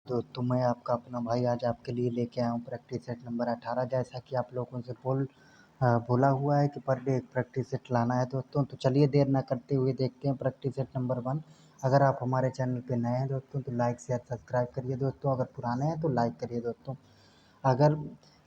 दोस्तों मैं आपका अपना भाई आज आपके लिए लेके आया हूँ प्रैक्टिस सेट नंबर 18। जैसा कि आप लोगों से बोला हुआ है कि पर डे एक प्रैक्टिस सेट लाना है दोस्तों। तो चलिए देर ना करते हुए देखते हैं प्रैक्टिस सेट नंबर 1। अगर आप हमारे चैनल पे नए हैं दोस्तों तो लाइक शेयर सब्सक्राइब करिए दोस्तों। अगर पुराने हैं तो लाइक करिए दोस्तों। अगर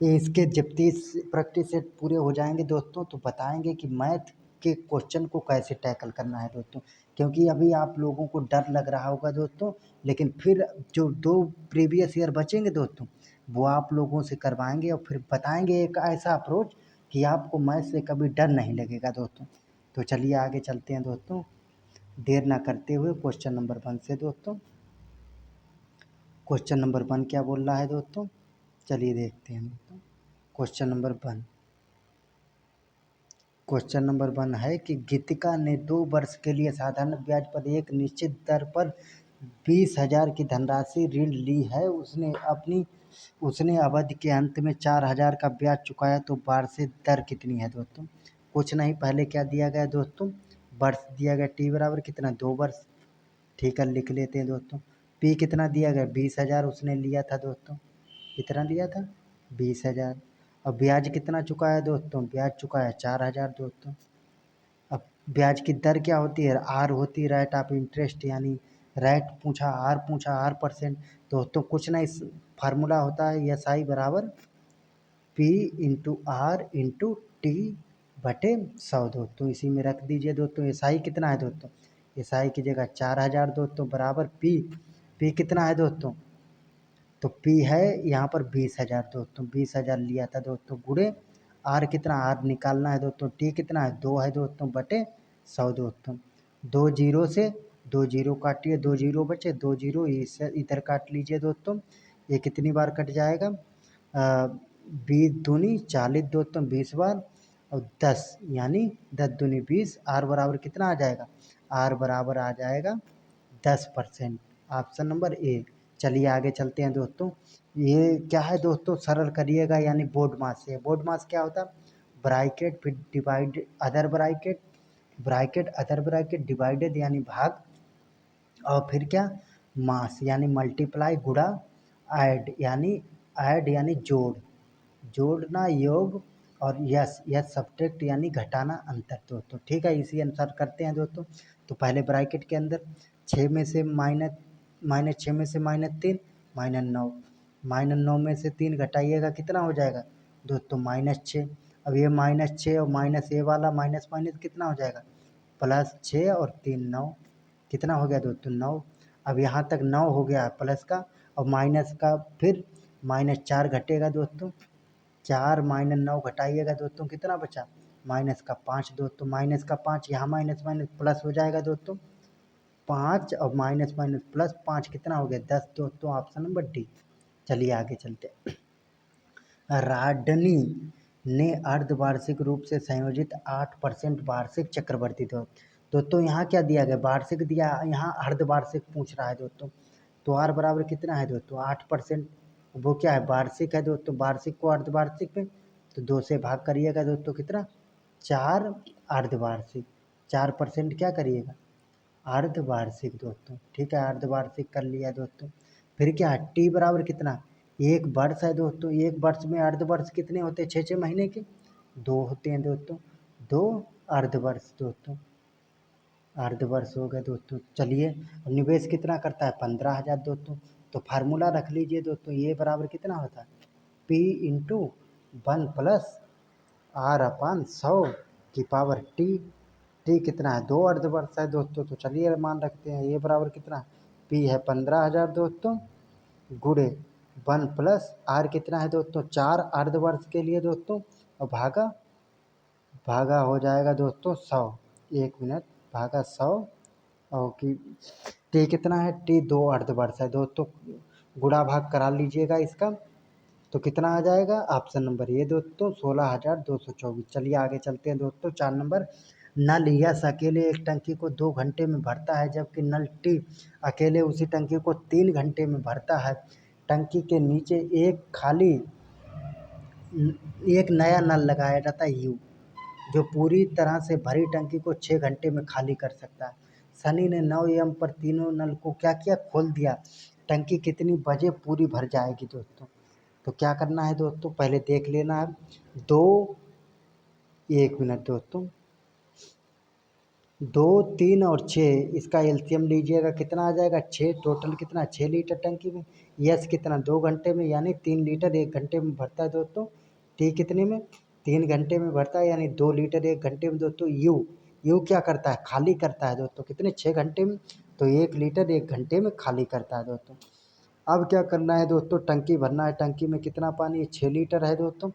ये इसके जब 30 प्रैक्टिस सेट पूरे हो जाएंगे दोस्तों तो बताएंगे कि मैथ के क्वेश्चन को कैसे टैकल करना है दोस्तों। क्योंकि अभी आप लोगों को डर लग रहा होगा दोस्तों, लेकिन फिर जो 2 प्रीवियस ईयर बचेंगे दोस्तों वो आप लोगों से करवाएंगे और फिर बताएंगे एक ऐसा अप्रोच कि आपको मैथ से कभी डर नहीं लगेगा दोस्तों। तो चलिए आगे चलते हैं दोस्तों, देर ना करते हुए क्वेश्चन नंबर 1 से दोस्तों। क्वेश्चन नंबर 1 क्या बोल रहा है दोस्तों, चलिए देखते हैं दोस्तों। क्वेश्चन नंबर 1, क्वेश्चन नंबर 1 है कि गीतिका ने 2 वर्ष के लिए साधारण ब्याज पर एक निश्चित दर पर 20,000 की धनराशि ऋण ली है। उसने अवधि के अंत में 4,000 का ब्याज चुकाया तो वार्षिक दर कितनी है दोस्तों। कुछ नहीं, पहले क्या दिया गया दोस्तों, वर्ष दिया गया टी बराबर कितना 2 वर्ष। ठीक है, लिख लेते हैं दोस्तों। पी कितना दिया गया 20,000 उसने लिया था दोस्तों। कितना लिया था 20,000। और ब्याज कितना चुकाया दोस्तों, ब्याज चुकाया 4,000 दोस्तों। अब ब्याज की दर क्या होती है, आर होती है रेट ऑफ इंटरेस्ट, यानी रेट पूछा आर परसेंट दोस्तों। कुछ नहीं, फार्मूला होता है एस आई बराबर P into R into T बटे 100 दोस्तों। इसी में रख दीजिए दोस्तों। एस आई कितना है दोस्तों, एस आई की जगह 4,000 दोस्तों बराबर पी कितना है दोस्तों, तो पी है यहाँ पर 20,000 दोस्तों। 20,000 लिया था दोस्तों गुणे आर कितना, आर निकालना है दोस्तों। टी कितना है 2 है दोस्तों बटे 100 दोस्तों। 2 जीरो से 2 जीरो काटिए, 2 जीरो बचे, 2 जीरो इधर काट लीजिए दोस्तों। ये कितनी बार कट जाएगा, 20 दूनी 40 दोस्तों 20 बार, और 10 यानी 10 दूनी 20। आर बराबर कितना आ जाएगा, आर बराबर आ जाएगा 10%। Option number A. चलिए आगे चलते हैं दोस्तों। ये क्या है दोस्तों, सरल करिएगा, यानी बोर्ड मास से। बोर्ड मास क्या होता है, ब्रैकेट फिर divide other bracket, bracket other bracket divided यानी भाग, और फिर क्या मास यानी मल्टीप्लाई गुणा, ऐड यानी जोड़ना योग, और यस सब्ट्रैक्ट यानी घटाना अंतर दोस्तों। ठीक है, इसी अनुसार करते हैं दोस्तों। तो पहले ब्रैकेट के अंदर 6 में से माइनस 6 में से -3 -9, -9 में से 3 घटाइएगा कितना हो जाएगा दोस्तों -6। अब ये -6 और माइनस ए वाला माइनस माइनस कितना हो जाएगा, +6 और 3 9, कितना हो गया दोस्तों 9। अब यहाँ तक 9 हो गया प्लस का, और माइनस का फिर -4 घटेगा दोस्तों। 4 -9 घटाइएगा दोस्तों कितना बचा, -5 दोस्तों। -5 यहाँ माइनस माइनस प्लस हो जाएगा दोस्तों 5, और माइनस माइनस प्लस 5 कितना हो गया 10 दोस्तों। Option number D. चलिए आगे चलते हैं। राडनी ने अर्धवार्षिक रूप से संयोजित 8% वार्षिक चक्रवृद्धि दोस्तों यहाँ क्या दिया गया, वार्षिक दिया, यहाँ अर्धवार्षिक पूछ रहा है दोस्तों। तो आर बराबर कितना है दोस्तों 8%, वो क्या है वार्षिक है दोस्तों। वार्षिक को अर्धवार्षिक में तो 2 से भाग करिएगा दोस्तों कितना 4, अर्धवार्षिक 4% क्या करिएगा अर्धवार्षिक दोस्तों। ठीक है, अर्धवार्षिक कर लिया दोस्तों। फिर क्या है टी बराबर कितना, 1 वर्ष है दोस्तों। 1 वर्ष में अर्धवर्ष कितने होते हैं, 6 महीने के 2 होते हैं दोस्तों। 2 अर्धवर्ष दोस्तों, अर्धवर्ष हो गए दोस्तों। चलिए, निवेश कितना करता है 15,000 दोस्तों। तो फार्मूला रख लीजिए दोस्तों, ये बराबर कितना होता है P into 1 plus R upon 100 की पावर टी कितना है 2 अर्धवर्ष है दोस्तों। तो चलिए मान रखते हैं ये बराबर कितना, पी है 15,000 दोस्तों गुणे 1 प्लस आर कितना है दोस्तों 4 अर्धवर्ष के लिए दोस्तों, और भागा हो जाएगा दोस्तों 100। 1 मिनट, भागा 100, और कि टी कितना है, टी 2 अर्धवर्ष है दोस्तों। गुणा भाग करा लीजिएगा इसका, तो कितना आ जाएगा ऑप्शन नंबर ये दोस्तों 16,224। चलिए आगे चलते हैं दोस्तों। 4 नंबर, नल यस अकेले एक टंकी को 2 घंटे में भरता है जबकि नल टी अकेले उसी टंकी को 3 घंटे में भरता है। टंकी के नीचे एक नया नल लगाया जाता है यू, जो पूरी तरह से भरी टंकी को 6 घंटे में खाली कर सकता है। सनी ने 9 AM पर तीनों नल को क्या किया, खोल दिया। टंकी कितनी बजे पूरी भर जाएगी दोस्तों। तो क्या करना है दोस्तों, पहले देख लेना है। दो, एक मिनट दोस्तों, 2, 3 और 6 इसका एलसीएम लीजिएगा, कितना आ जाएगा 6। टोटल कितना 6 लीटर टंकी में। यस कितना 2 घंटे में, यानी 3 लीटर 1 घंटे में भरता है दोस्तों। टी कितने में 3 घंटे में भरता है, यानी 2 लीटर 1 घंटे में दोस्तों। यू क्या करता है, खाली करता है दोस्तों, कितने 6 घंटे में। तो 1 लीटर 1 घंटे में खाली करता है दोस्तों। अब क्या करना है दोस्तों, टंकी भरना है। टंकी में कितना पानी है, 6 लीटर है दोस्तों।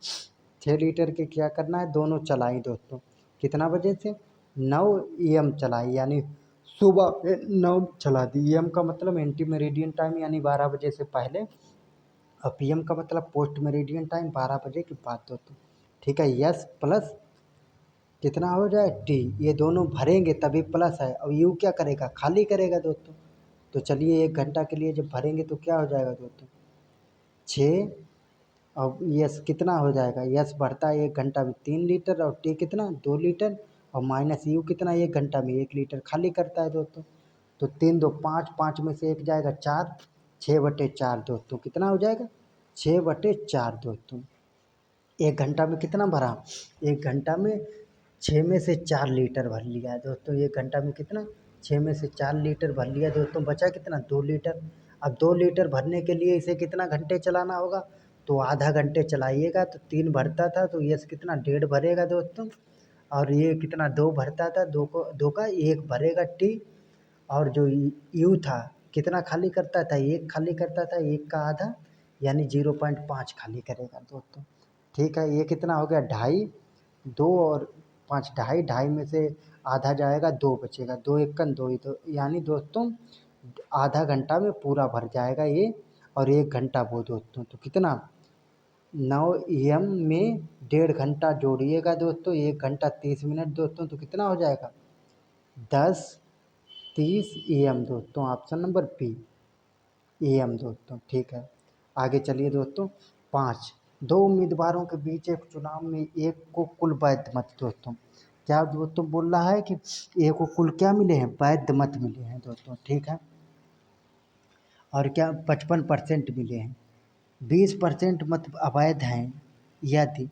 6 लीटर के क्या करना है, दोनों चलाई दोस्तों। कितना बजे से 9 AM चलाई, यानी सुबह 9 चला दी। AM का मतलब एंटी मेरिडियन टाइम, यानी 12 बजे से पहले। और PM का मतलब पोस्ट मेरिडियन टाइम, 12 बजे के बाद दोस्तों। ठीक है, यस प्लस कितना हो जाए टी, ये दोनों भरेंगे तभी प्लस है। और यू क्या करेगा, खाली करेगा दोस्तों। तो चलिए 1 घंटा के लिए जब भरेंगे तो क्या हो जाएगा दोस्तों, 6। और यस कितना हो जाएगा, यस बढ़ता है 1 घंटा में 3 लीटर, और टी कितना 2 लीटर, और माइनस यू कितना 1 घंटा में 1 लीटर खाली करता है दोस्तों। तो 3 2 5, 5 में से 1 जाएगा 4, 6/4 दोस्तों। कितना हो जाएगा 6/4 दोस्तों। 1 घंटा में कितना भरा, 1 घंटा में 6 में से 4 लीटर भर लिया है दोस्तों। 1 घंटा में कितना 6 में से 4 लीटर भर लिया दोस्तों। बचा कितना 2 लीटर। अब 2 लीटर भरने के लिए इसे कितना घंटे चलाना होगा, तो आधा घंटे चलाइएगा। तो 3 भरता था, तो ये कितना 1.5 भरेगा दोस्तों। और ये कितना 2 भरता था, 2 का 1 भरेगा टी। और जो यू था कितना खाली करता था, 1 खाली करता था, 1 का आधा, यानी 0.5 खाली करेगा दोस्तों। ठीक है, ये कितना हो गया 2.5, 2 और 5 2.5, 2.5 में से आधा जाएगा, 2 बचेगा, 2 एकन 2 ही तो, यानी दोस्तों आधा घंटा में पूरा भर जाएगा ये। और 1 घंटा वो दोस्तों, तो कितना 9 AM में 1.5 घंटा जोड़िएगा दोस्तों, 1 घंटा 30 मिनट दोस्तों। तो कितना हो जाएगा 10:30 AM दोस्तों, ऑप्शन नंबर बी AM दोस्तों। ठीक है, आगे चलिए दोस्तों। 5, 2 उम्मीदवारों के बीच एक चुनाव में एक को कुल वैध मत दोस्तों। क्या दोस्तों बोल रहा है कि एक को कुल क्या मिले हैं, वैध मत मिले हैं दोस्तों। ठीक है, और क्या 55% मिले हैं। 20% मत अवैध हैं। यदि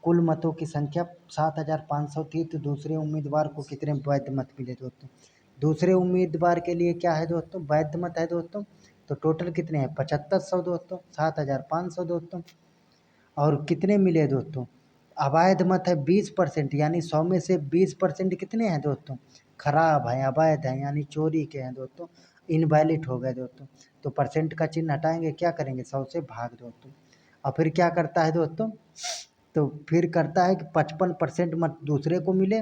कुल मतों की संख्या 7,500 थी, तो दूसरे उम्मीदवार को कितने वैध मत मिले दोस्तों। दूसरे उम्मीदवार के लिए क्या है दोस्तों, वैध मत है दोस्तों। तो टोटल कितने हैं 7500 दोस्तों, 7,500 दोस्तों। और कितने मिले दोस्तों, अवैध मत है 20%, यानी 100 में से 20% कितने हैं दोस्तों, खराब हैं, अवैध हैं, यानी चोरी के हैं दोस्तों, इनवैलिड हो गए दोस्तों। तो परसेंट का चिन्ह हटाएंगे, क्या करेंगे 100 से भाग दोस्तों। और फिर क्या करता है दोस्तों, तो फिर करता है कि 55% मत दूसरे को मिले।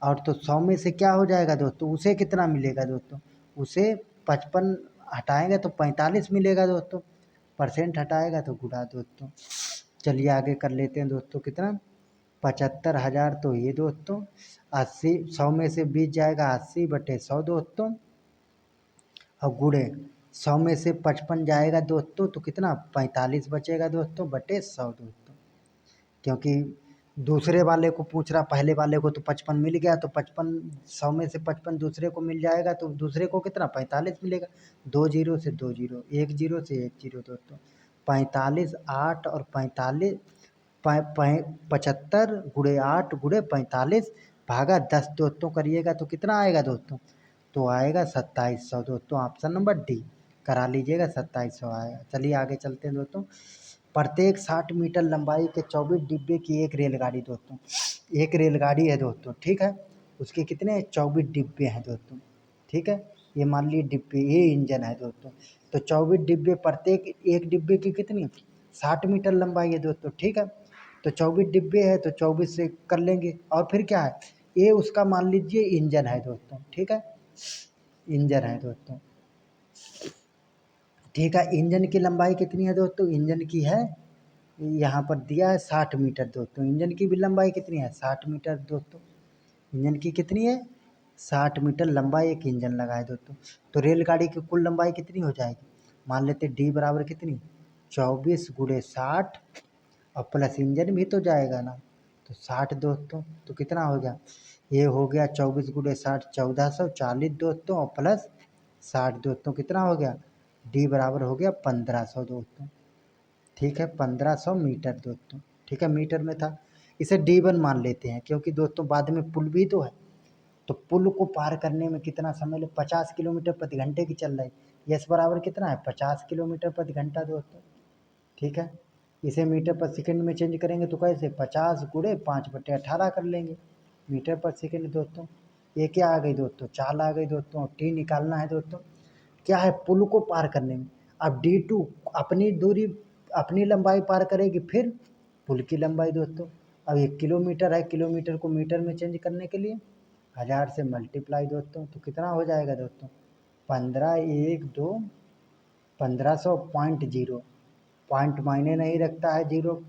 और तो 100 में से क्या हो जाएगा दोस्तों, उसे कितना मिलेगा दोस्तों, उसे 55 हटाएंगे तो 45 मिलेगा दोस्तों। परसेंट हटाएगा तो गुणा दोस्तों। चलिए आगे कर लेते हैं दोस्तों, कितना 75,000, तो ये दोस्तों 80, 100 में से 20 जाएगा 80/100 दोस्तों। और गुणे 100 में से 55 जाएगा दोस्तों, तो कितना 45 बचेगा दोस्तों बटे 100 दोस्तों। क्योंकि दूसरे वाले को पूछ रहा, पहले वाले को तो 55 मिल गया, तो 55 100 में से 55 दूसरे को मिल जाएगा, तो दूसरे को कितना 45 मिलेगा। 2 जीरो से 2 जीरो, 1 जीरो से 1 जीरो दोस्तों। 45 8 और 45 75 गुणे 8 गुणे 45 भागा 10 दोस्तों करिएगा तो कितना आएगा दोस्तों, तो आएगा 2700 दोस्तों। ऑप्शन नंबर डी करा लीजिएगा, 2700 आएगा। चलिए आगे चलते हैं दोस्तों। प्रत्येक 60 मीटर लंबाई के 24 डिब्बे की एक रेलगाड़ी दोस्तों। एक रेलगाड़ी है दोस्तों, ठीक है, उसके कितने 24 डिब्बे हैं दोस्तों। ठीक है, ये मान लीजिए डिब्बे, ये इंजन है दोस्तों। तो 24 डिब्बे, प्रत्येक एक डिब्बे की कितनी 60 मीटर लंबाई है दोस्तों। ठीक है, तो 24 डिब्बे है, तो 24 से कर लेंगे। और फिर क्या है, ये उसका मान लीजिए इंजन है दोस्तों। ठीक है, इंजन है दोस्तों। ठीक है, इंजन की लंबाई कितनी है दोस्तों, इंजन की है यहाँ पर दिया है 60 मीटर दोस्तों। इंजन की भी लंबाई कितनी है 60 मीटर दोस्तों। इंजन की कितनी है 60 मीटर लंबाई एक इंजन लगा है दोस्तों। तो रेलगाड़ी की कुल लंबाई कितनी हो जाएगी, मान लेते डी बराबर कितनी 24 गुणे 60, और प्लस इंजन भी तो जाएगा ना, तो 60 दोस्तों। तो कितना हो गया, ये हो गया 24 गुणे 60 1440 दोस्तों, और प्लस 60 दोस्तों, कितना हो गया डी बराबर हो गया 1500 दोस्तों। ठीक है, 1500 मीटर दोस्तों। ठीक है, मीटर में था, इसे D1 मान लेते हैं क्योंकि दोस्तों बाद में पुल भी तो है। तो पुल को पार करने में कितना समय लगे, 50 किलोमीटर प्रति घंटे की चल रही है। यस बराबर कितना है, 50 किलोमीटर प्रति घंटा दोस्तों। ठीक है, इसे मीटर पर सेकंड में चेंज करेंगे तो कैसे, 50 गुणे 5/18 कर लेंगे मीटर पर सेकंड दोस्तों। ये क्या आ गई दोस्तों, चाल आ गई दोस्तों। टी निकालना है दोस्तों, क्या है, पुल को पार करने में। अब D2 अपनी दूरी, अपनी लंबाई पार करेगी, फिर पुल की लंबाई दोस्तों। अब 1 किलोमीटर है, किलोमीटर को मीटर में चेंज करने के लिए 1000 से मल्टीप्लाई दोस्तों, तो कितना हो जाएगा दोस्तों, 15 1 2 1500 पॉइंट जीरो। पॉइंट मायने नहीं रखता है, जीरो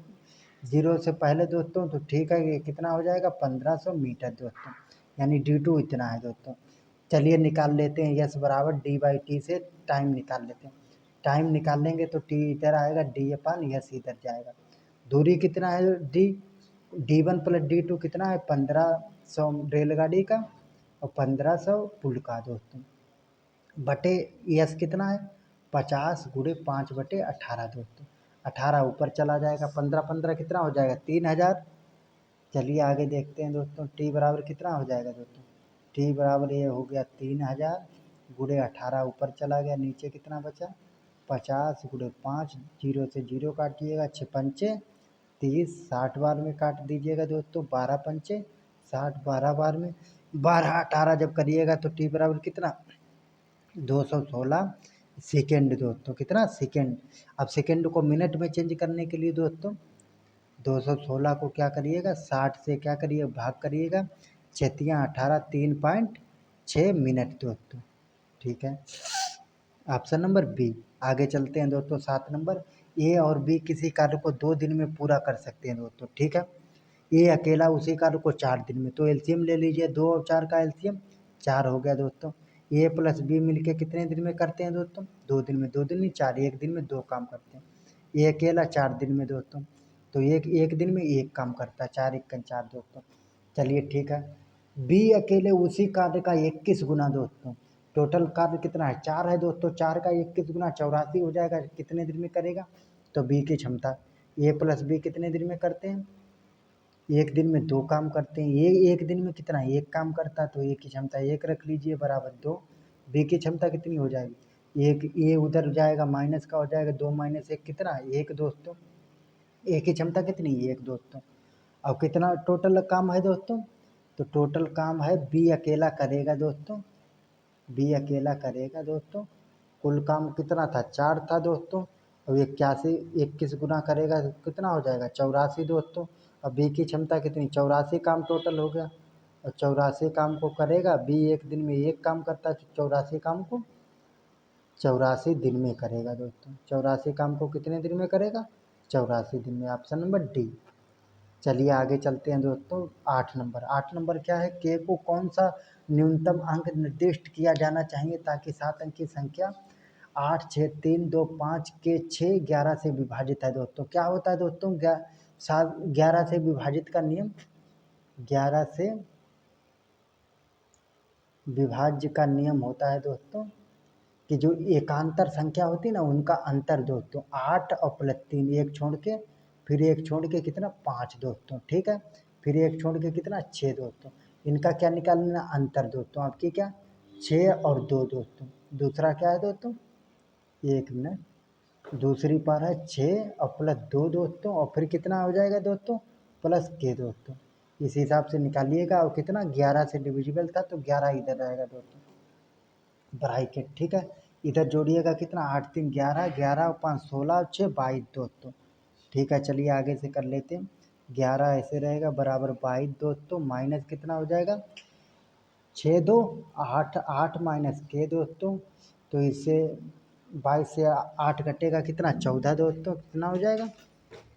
जीरो से पहले दोस्तों। तो ठीक है, ये कितना हो जाएगा, 1500 मीटर दोस्तों, यानी D2 इतना है दोस्तों। चलिए निकाल लेते हैं, यस बराबर D/T से टाइम निकाल लेते हैं। टाइम निकाल लेंगे तो टी इधर आएगा, D/यस इधर जाएगा। दूरी कितना है, D1 + D2 कितना है, 1500 रेलगाड़ी का और 1500 पुल का दोस्तों, बटे यस कितना है, 50 गुणे 5/18 दोस्तों। 18 ऊपर चला जाएगा, 15 15 कितना हो जाएगा, 3000। चलिए आगे देखते हैं दोस्तों, टी बराबर कितना हो जाएगा दोस्तों, टी बराबर ये हो गया 3000 गुणे 18, ऊपर चला गया, नीचे कितना बचा, 50 गुणे 5, जीरो से जीरो काटिएगा, 6 पंचे 30, 60 बार में काट दीजिएगा दोस्तों, 12 पंचे 60, 12 बार में 12 18 जब करिएगा तो टी बराबर कितना, 216 सेकेंड दोस्तों। कितना सेकेंड। अब सेकेंड को मिनट में चेंज करने के लिए दोस्तों 216 को क्या करिएगा, 60 से क्या करिए, भाग करिएगा, 6×18 3.6 मिनट दोस्तों। ठीक है, ऑप्शन नंबर बी। आगे चलते हैं दोस्तों, 7 नंबर, ए और बी किसी कार्य को 2 दिन में पूरा कर सकते हैं दोस्तों। ठीक है, ए अकेला उसी कार्य को 4 दिन में, तो एलसीएम ले लीजिए, 2 और 4 का एलसीएम 4 हो गया दोस्तों। ए प्लस बी मिलके कितने दिन में करते हैं दोस्तों, 2 दिन में, 2 दिन नहीं 4, 1 दिन में 2 काम करते हैं। ए अकेला 4 दिन में दोस्तों, तो एक दिन में 1 काम करता है, 4 1 4 दोस्तों। चलिए ठीक है, बी अकेले उसी कार्य का 21 गुना दोस्तों, टोटल कार्य कितना है, 4 है दोस्तों, 4 का 21 गुना 84 हो जाएगा, कितने दिन में करेगा, तो बी की क्षमता। ए प्लस बी कितने दिन में करते हैं, 1 दिन में 2 काम करते हैं। ये 1 दिन में कितना, 1 काम करता है, तो ए की क्षमता 1 रख लीजिए बराबर 2। बी की क्षमता कितनी हो जाएगी, 1, ए उधर जाएगा माइनस का हो जाएगा, 2 - 1 कितना, 1 दोस्तों। ए की क्षमता कितनी, 1 दोस्तों। अब कितना टोटल काम है दोस्तों, तो टोटल काम है बी अकेला करेगा दोस्तों, बी अकेला करेगा दोस्तों। कुल काम कितना था, 4 था दोस्तों। अब 81 21 गुना करेगा तो कितना हो जाएगा, 84 दोस्तों। अब बी की क्षमता कितनी, 84 काम टोटल हो गया। और 84 काम को करेगा बी, 1 दिन में 1 काम करता है, 84 काम को 84 दिन में करेगा दोस्तों। 84 काम को कितने दिन में करेगा, 84 दिन में, ऑप्शन नंबर डी। चलिए आगे चलते हैं दोस्तों, 8 नंबर। 8 नंबर क्या है, के को कौन सा न्यूनतम अंक निर्दिष्ट किया जाना चाहिए ताकि 7 अंक की संख्या 8 6 3 2 5 के 6 11 से विभाजित है दोस्तों। क्या होता है दोस्तों, 11 से विभाजित का नियम, 11 से विभाज्य का नियम होता है दोस्तों कि जो एकांतर संख्या होती है ना उनका अंतर दोस्तों, 8 और प्लस 3, एक छोड़ के, फिर एक छोड़ के कितना, 5 दोस्तों। ठीक है, फिर एक छोड़ के कितना, 6 दोस्तों। इनका क्या निकालना, अंतर दोस्तों, आपकी क्या, 6 और 2 दोस्तों। दूसरा क्या है दोस्तों, 1 मिनट, दूसरी पार है 6 और प्लस 2 दोस्तों, और फिर कितना हो जाएगा दोस्तों, प्लस के दोस्तों। इस हिसाब से निकालिएगा, और कितना, 11 से डिविजिबल था तो 11 इधर रहेगा दोस्तों, ब्रैकेट। ठीक है, इधर जोड़िएगा कितना, 8 3 11, 11 और 5 16 और 6 22 दोस्तों। ठीक है, चलिए आगे से कर लेते हैं। 11 ऐसे रहेगा बराबर 22 दोस्तों, माइनस कितना हो जाएगा, 6 2 8, 8 माइनस के दोस्तों। तो इससे 22 से 8 कटेगा कितना, 14 दोस्तों। कितना हो जाएगा,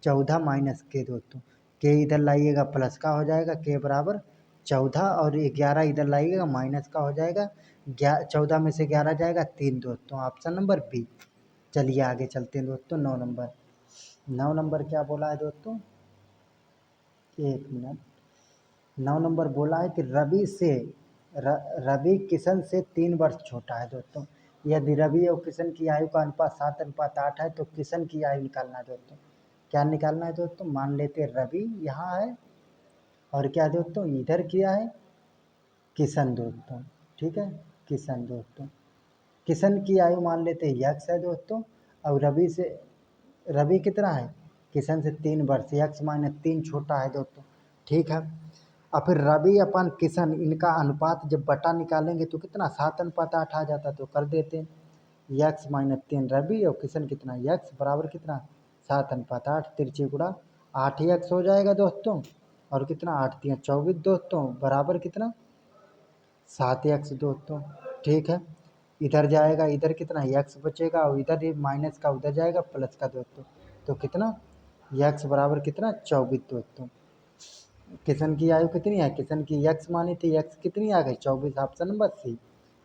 14 माइनस के दोस्तों। के इधर लाइएगा प्लस का हो जाएगा, के बराबर 14, और 11 इधर लाइएगा माइनस का हो जाएगा। 14 में से 11 जाएगा 3 दोस्तों, ऑप्शन नंबर बी। चलिए आगे चलते हैं दोस्तों, 9 नंबर। 9 नंबर क्या बोला है दोस्तों, 1 मिनट। 9 नंबर बोला है कि रवि किशन से 3 वर्ष छोटा है दोस्तों। यदि रवि और किशन की आयु का अनुपात 7:8 है तो किशन की आयु निकालना है दोस्तों। क्या निकालना है दोस्तों? मान लेते हैं रवि यहाँ है और क्या दोस्तों इधर किया है किशन दोस्तों, ठीक है, किशन दोस्तों। किशन की आयु मान लेते हैं यक्स है दोस्तों, और रवि कितना है किशन से 3 वर्ष, x-3 छोटा है दोस्तों, ठीक है। और फिर रवि अपन किशन इनका अनुपात जब बटा निकालेंगे तो कितना 7:8 आ जाता, तो कर देते हैं x-3 रवि और किशन कितना यक्स बराबर कितना 7:8, तिरछी गुणा 8x हो जाएगा दोस्तों, और कितना 8×3=24 दोस्तों, बराबर कितना 7x दोस्तों, ठीक है। इधर जाएगा, इधर कितना x बचेगा और इधर ये माइनस का उधर जाएगा प्लस का दोस्तों, तो कितना x बराबर कितना 24 दोस्तों। किशन की आयु कितनी है, किशन की x मानी थी, x कितनी आ गई 24, ऑप्शन नंबर सी।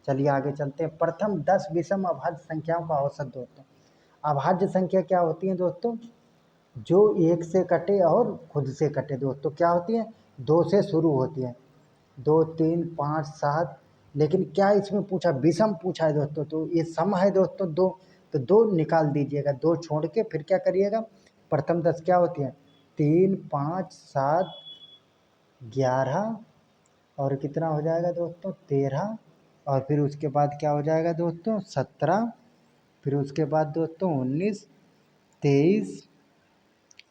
चलिए आगे चलते हैं। प्रथम 10 विषम अभाज्य संख्याओं का औसत दोस्तों। अभाज्य संख्या क्या होती है दोस्तों? जो एक से कटे और खुद से कटे दोस्तों, क्या होती है? 2 से शुरू होती है, 2, 3, 5, 7, लेकिन क्या इसमें पूछा विषम पूछा है दोस्तों, तो ये सम है दोस्तों 2, तो 2 निकाल दीजिएगा, 2 छोड़ के फिर क्या करिएगा, प्रथम 10 क्या होती है 3, 5, 7, 11 और कितना हो जाएगा दोस्तों 13, और फिर उसके बाद क्या हो जाएगा दोस्तों 17, फिर उसके बाद दोस्तों 19, 23,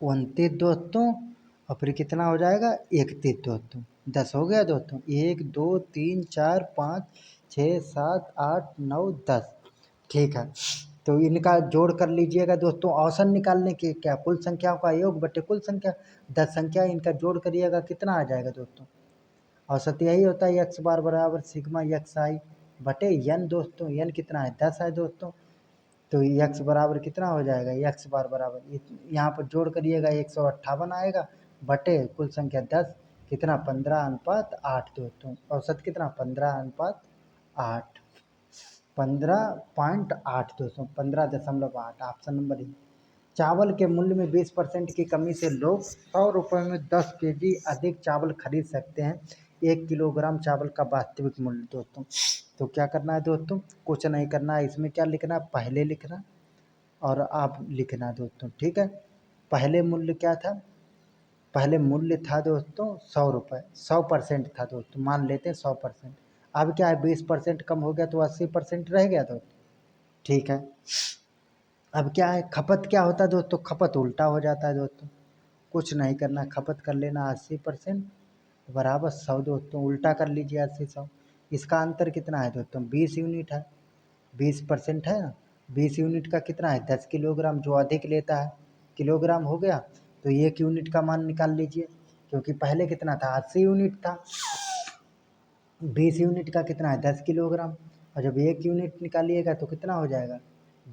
29 दोस्तों, और फिर कितना हो जाएगा 31 दोस्तों। 10 हो गया दोस्तों, 1, 2, 3, 4, 5, 6, 7, 8, 9, 10, ठीक है। तो इनका जोड़ कर लीजिएगा दोस्तों, औसत निकालने के क्या कुल संख्याओं का योग बटे कुल संख्या, 10 संख्या इनका जोड़ करिएगा कितना आ जाएगा दोस्तों। औसत यही होता है x बार बराबर सिग्मा एक्स आई बटे n दोस्तों, n कितना है 10 है दोस्तों, तो x बराबर कितना हो जाएगा x बार बराबर यहाँ पर जोड़ करिएगा 158 आएगा बटे कुल संख्या 10 कितना 15:8 दोस्तों, औसत कितना 15:8, 15.8 दोस्तों, 15.8, ऑप्शन नंबर ए। चावल के मूल्य में 20% की कमी से लोग 100 रुपये में 10 केजी अधिक चावल खरीद सकते हैं। 1 किलोग्राम चावल का वास्तविक मूल्य दोस्तों। तो क्या करना है दोस्तों, कुछ नहीं करना है, इसमें क्या लिखना है पहले लिखना और आप लिखना दोस्तों, ठीक है। पहले मूल्य क्या था, पहले मूल्य था दोस्तों 100 रुपये, 100% था दोस्तों, मान लेते हैं 100%। अब क्या है 20% कम हो गया तो 80% रह गया दोस्तों, ठीक है। अब क्या है खपत क्या होता है दोस्तों, खपत उल्टा हो जाता है दोस्तों, कुछ नहीं करना, खपत कर लेना 80% बराबर 100 दोस्तों, उल्टा कर लीजिए 80 100, इसका अंतर कितना है दोस्तों 20 यूनिट है, 20% है ना, 20 यूनिट का कितना है 10 किलोग्राम, जो अधिक लेता है किलोग्राम हो गया, तो 1 यूनिट का मान निकाल लीजिए, क्योंकि पहले कितना था 80 यूनिट था, 20 यूनिट का कितना है 10 किलोग्राम, और जब 1 यूनिट निकालिएगा तो कितना हो जाएगा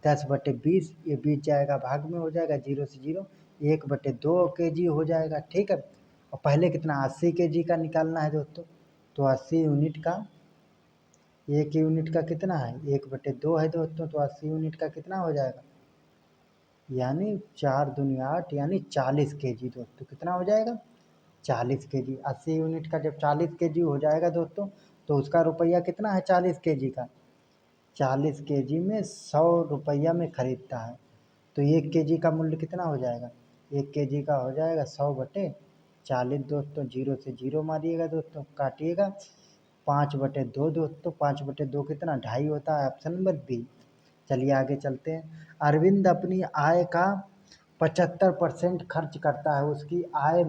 10/20, ये 20 जाएगा भाग में हो जाएगा 0 से 0, 1/2 केजी हो जाएगा, ठीक है। और पहले कितना 80 केजी का निकालना है दोस्तों, तो 80 यूनिट का 1 यूनिट का कितना है 1/2 है दोस्तों, तो 80 यूनिट का कितना हो जाएगा, यानी 4 दूनी 8 यानी 40 केजी दोस्तों, कितना हो जाएगा 40 केजी। 80 यूनिट का जब 40 केजी हो जाएगा दोस्तों, तो उसका रुपया कितना है 40 केजी का, 40 केजी में 100 रुपया में खरीदता है, तो 1 केजी का मूल्य कितना हो जाएगा, 1 केजी का हो जाएगा 100/40 दोस्तों, 0 से 0 मारिएगा दोस्तों, काटिएगा 5/2 दोस्तों, 5/2 कितना 2.5 होता है, ऑप्शन नंबर बी। चलिए आगे चलते हैं। अरविंद अपनी आय का 75% खर्च करता है, उसकी आय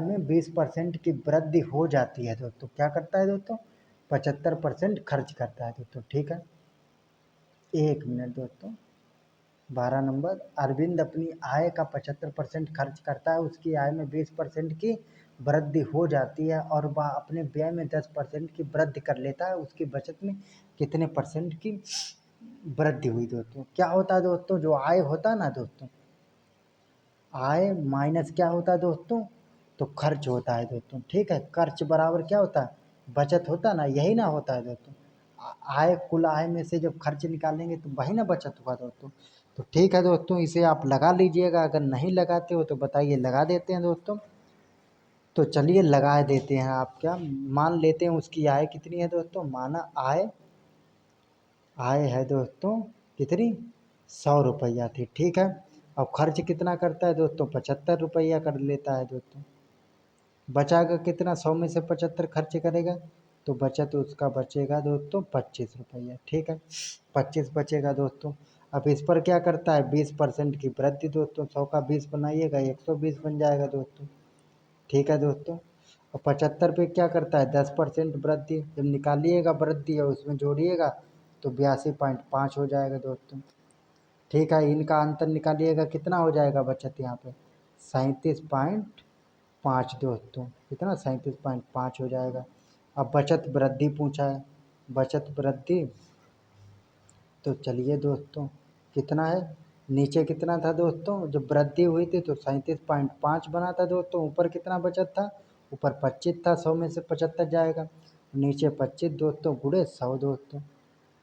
में 20% की वृद्धि हो जाती है दोस्तों, क्या करता है दोस्तों 75% खर्च करता है दोस्तों, ठीक है। 1 मिनट दोस्तों, 12 नंबर, अरविंद अपनी आय का 75% खर्च करता है, उसकी आय में 20% की वृद्धि हो जाती है और वह अपने व्यय में 10% की वृद्धि कर लेता है, उसकी बचत में कितने परसेंट की वृद्धि हुई दोस्तों। क्या होता है दोस्तों, जो आय होता है ना दोस्तों, आय माइनस क्या होता है दोस्तों, तो खर्च होता है दोस्तों, ठीक है। खर्च बराबर क्या होता है, बचत होता है ना, यही ना होता है दोस्तों। आय कुल आय में से जब खर्च निकालेंगे तो वही ना बचत होगा दोस्तों। तो ठीक है दोस्तों, इसे आप लगा लीजिएगा, अगर नहीं लगाते हो तो बताइए, लगा देते हैं दोस्तों। तो चलिए लगा देते हैं, आप क्या मान लेते हैं, उसकी आय कितनी है दोस्तों, माना आय आय है दोस्तों कितनी, 100 रुपया थी। ठीक है, अब खर्च कितना करता है दोस्तों, 75 रुपया कर लेता है दोस्तों। बचाएगा कितना, 100 में से 75 खर्च करेगा तो बचत उसका बचेगा दोस्तों 25 रुपया। ठीक है, 25 बचेगा दोस्तों। अब इस पर क्या करता है, 20% की वृद्धि दोस्तों, 100 का 20 बनाइएगा 120 बन जाएगा दोस्तों। ठीक है दोस्तों, और 75 पे क्या करता है, 10% वृद्धि, जब निकालिएगा वृद्धि और उसमें जोड़िएगा तो 82.5 हो जाएगा दोस्तों। ठीक है, इनका अंतर निकालिएगा कितना हो जाएगा बचत यहाँ पे, 37.5 दोस्तों, कितना 37.5 हो जाएगा। अब बचत वृद्धि पूछा है, बचत वृद्धि तो चलिए दोस्तों कितना है, नीचे कितना था दोस्तों, जब वृद्धि हुई थी तो 37.5 बना था दोस्तों, ऊपर कितना बचत था, ऊपर 25 था, 100 में से 75 जाएगा, नीचे 25 दोस्तों गुणे 100 दोस्तों।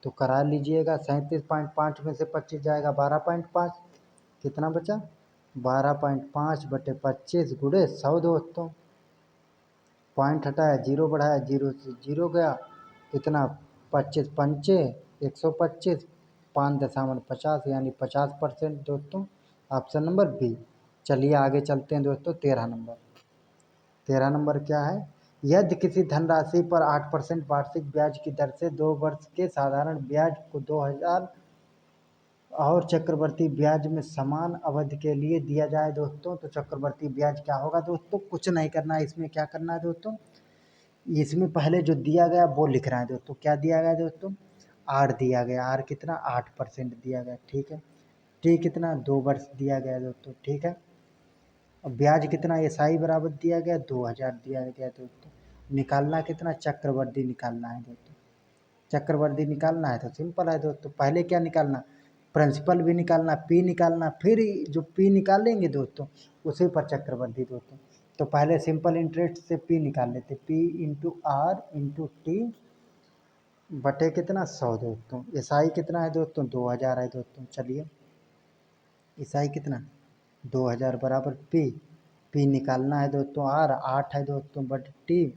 तो करा लीजिएगा, 37.5 में से 25 जाएगा 12.5, कितना बचा, 12.5 बटे 25 गुणे 100 दोस्तों। पॉइंट हटाया, जीरो बढ़ाया, जीरो से जीरो गया, कितना, 25 पंचे 125, 5.50 यानी 50% दोस्तों, ऑप्शन नंबर बी। चलिए आगे चलते हैं दोस्तों, 13 नंबर। 13 नंबर क्या है, यदि किसी धनराशि पर 8% वार्षिक ब्याज की दर से 2 वर्ष के साधारण ब्याज को 2000 और चक्रवर्ती ब्याज में समान अवधि के लिए दिया जाए दोस्तों, तो चक्रवर्ती ब्याज क्या होगा दोस्तों, कुछ नहीं करना है इसमें, क्या करना है दोस्तों, इसमें पहले जो दिया गया वो लिख रहा है दोस्तों, क्या दिया गया दोस्तों, आर दिया गया, आर कितना 8% दिया गया। ठीक है, टी कितना 2 वर्ष दिया गया दोस्तों। ठीक है, और ब्याज कितना एसआई बराबर दिया गया 2000 दिया गया दोस्तों। निकालना कितना, चक्रवर्ती निकालना है दोस्तों, चक्रवर्ती निकालना है तो सिंपल है दोस्तों, पहले क्या निकालना, प्रिंसिपल भी निकालना, पी निकालना, फिर जो पी निकालेंगे दोस्तों उसी पर चक्रवर्ती दोस्तों। तो पहले सिंपल इंटरेस्ट से पी निकाल लेते, P into R into T बटे कितना 100 दोस्तों। एसआई कितना है दोस्तों, 2000 है दोस्तों। चलिए एसआई कितना 2000 बराबर पी, पी निकालना है दोस्तों, आर 8 है दोस्तों बटे टी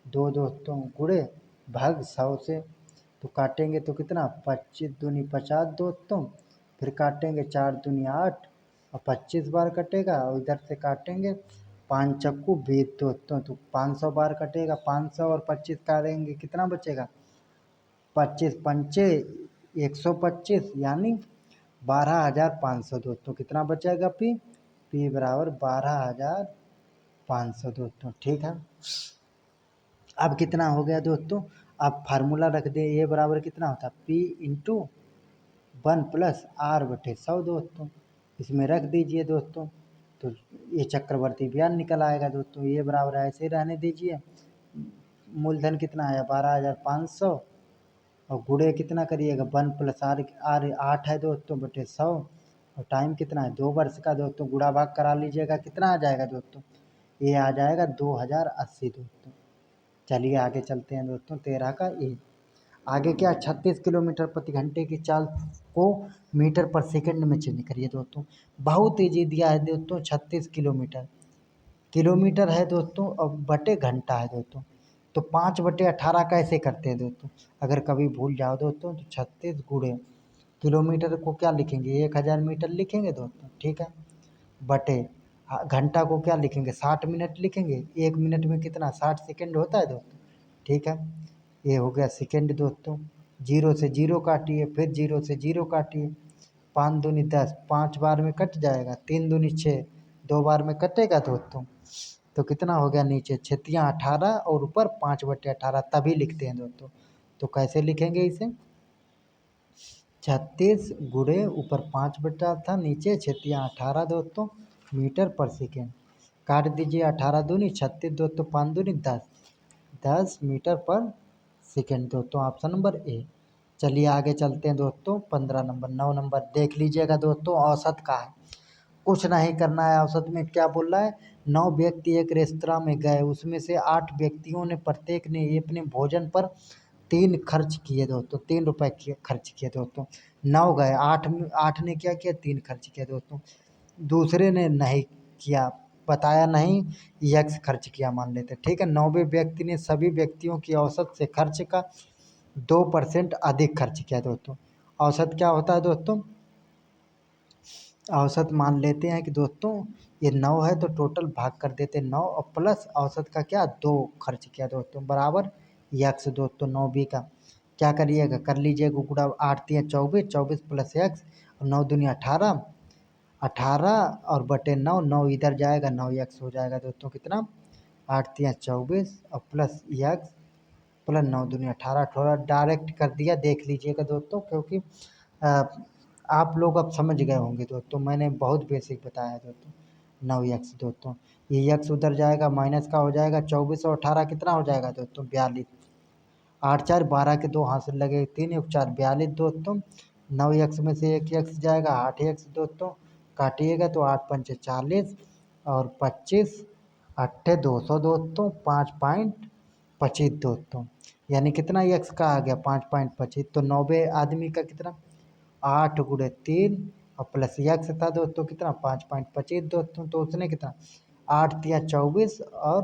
2 दोस्तों गुणे भाग 100 से, तो काटेंगे तो कितना 25 दूनी 50 दोस्तों, फिर काटेंगे 4 दूनी 8 और 25 बार कटेगा, और इधर से काटेंगे 5 चक्कू 20 दोस्तों, तो 500 बार कटेगा, 500 और 25 काटेंगे कितना बचेगा, 25 पंचे 125 यानी 12,500 दोस्तों, कितना बचेगा पी, पी बराबर 12,500 दोस्तों। ठीक है, अब कितना हो गया दोस्तों, अब फार्मूला रख दे, ये बराबर कितना होता है पी इंटू 1 + R/100 दोस्तों, इसमें रख दीजिए दोस्तों, तो ये चक्रवर्ती ब्याज निकल आएगा दोस्तों, ये बराबर ऐसे ही रहने दीजिए। मूलधन कितना आया 12,500 और गुणे कितना करिएगा 1 + R, 8 है दोस्तों बटे 100, और टाइम कितना है 2 वर्ष का दोस्तों, गुणा भाग करा लीजिएगा, कितना आ जाएगा दोस्तों, ये आ जाएगा 2080 दोस्तों। चलिए आगे चलते हैं दोस्तों, 13 का ए। आगे क्या, 36 किलोमीटर प्रति घंटे की चाल को मीटर पर सेकंड में चेंज करिए दोस्तों। बहुत ईजी दिया है दोस्तों, 36 किलोमीटर, किलोमीटर है दोस्तों और बटे घंटा है दोस्तों, तो 5/18 कैसे करते हैं दोस्तों, अगर कभी भूल जाओ दोस्तों तो 36 गुणे किलोमीटर को क्या लिखेंगे 1000 मीटर लिखेंगे दोस्तों। ठीक है, बटे घंटा को क्या लिखेंगे 60 मिनट लिखेंगे, 1 मिनट में कितना 60 सेकंड होता है दोस्तों। ठीक है, ये हो गया सेकंड दोस्तों, जीरो से जीरो काटिए, फिर जीरो से जीरो काटिए, 5 दूनी 10, 5 बार में कट जाएगा, 3 दूनी 6, 2 बार में कटेगा दोस्तों, तो कितना हो गया नीचे 6×18 और ऊपर 5/18 तभी लिखते हैं दोस्तों। तो कैसे लिखेंगे इसे, 36 गुणे ऊपर 5 था, नीचे 6×18 दोस्तों मीटर पर सेकेंड, काट दीजिए 18 दूनी 36 दोस्तों, 5 दूनी 10, 10 मीटर पर सेकेंड दोस्तों, ऑप्शन नंबर ए। चलिए आगे चलते हैं दोस्तों, 15 नंबर, 9 नंबर देख लीजिएगा दोस्तों, औसत का है, कुछ नहीं करना है। औसत में क्या बोल रहा है, 9 व्यक्ति एक रेस्तरां में गए, उसमें से 8 व्यक्तियों ने प्रत्येक ने अपने भोजन पर 3 खर्च किए दोस्तों, 3 रुपए खर्च किए दोस्तों। 9 गए, 8 ने क्या किया 3 खर्च किया दोस्तों, दूसरे ने नहीं किया, बताया नहीं, यक्स खर्च किया मान लेते। ठीक है, 9वें व्यक्ति ने सभी व्यक्तियों की औसत से खर्च का 2% अधिक खर्च किया दोस्तों। औसत क्या होता है दोस्तों, औसत मान लेते हैं कि दोस्तों ये 9 है तो टोटल भाग कर देते हैं 9 और प्लस औसत का क्या 2 खर्च किया दोस्तों बराबर यक्स दोस्तों 9b का क्या करिएगा कर लीजिएगा गुणा 8 तिया 24, 24 प्लस यक्स और 9 दूनी 18, 18 और बटे 9, 9 इधर जाएगा 9 यक्स हो जाएगा दोस्तों कितना 8 तिया 24 और प्लस यक्स प्लस 9 दूनी 18, थोड़ा डायरेक्ट कर दिया देख लीजिएगा दोस्तों क्योंकि अ, आप लोग अब समझ गए होंगे दोस्तों, मैंने बहुत बेसिक बताया दोस्तों। 9 यक्स दोस्तों, ये यक्स उधर जाएगा माइनस का हो जाएगा 24 और 18 कितना हो जाएगा दोस्तों 42, 8 4 12 के 2 हाथ से लगे 3 1 4 42 दोस्तों। 9 यक्स में से 1 यक्स जाएगा 8 यक्स दोस्तों, काटिएगा तो 8 पंचे 40 और 25 अट्ठे 200 दोस्तों 5.25 दोस्तों, यानी कितना यक्स का आ गया 5.25, तो 90 आदमी का कितना 8 गुणे 3 और प्लस यक्स था दोस्तों कितना 5.25 दोस्तों, तो उसने कितना 8 तिया 24 और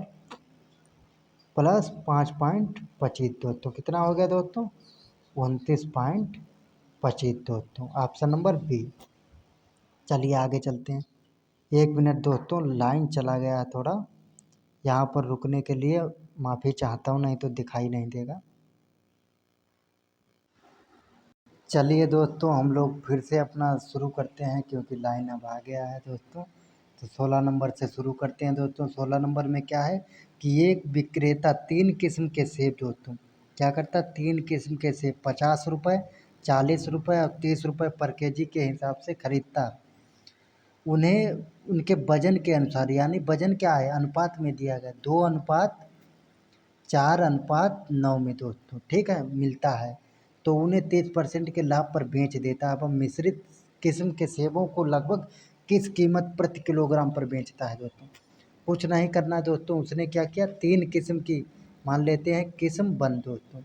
प्लस 5.25 दोस्तों कितना हो गया दोस्तों 29.25 दोस्तों, ऑप्शन नंबर बी। चलिए आगे चलते हैं। 1 मिनट दोस्तों लाइन चला गया है थोड़ा, यहाँ पर रुकने के लिए माफ़ी चाहता हूँ नहीं तो दिखाई नहीं देगा। चलिए दोस्तों हम लोग फिर से अपना शुरू करते हैं क्योंकि लाइन अब आ गया है दोस्तों। तो 16 नंबर से शुरू करते हैं दोस्तों। 16 नंबर में क्या है कि एक विक्रेता 3 किस्म के सेब दोस्तों क्या करता 3 किस्म के सेब 50 रुपये, 40 रुपये और 30 रुपये पर केजी के हिसाब से खरीदता। उन्हें उनके वजन के अनुसार, यानी वजन क्या है अनुपात में दिया गया 2:4:9 में दोस्तों ठीक है मिलता है, तो उन्हें 30% के लाभ पर बेच देता है। अब मिश्रित किस्म के सेबों को लगभग किस कीमत प्रति किलोग्राम पर बेचता है दोस्तों। कुछ नहीं करना दोस्तों, उसने क्या किया 3 किस्म की मान लेते हैं किस्म बन दोस्तों,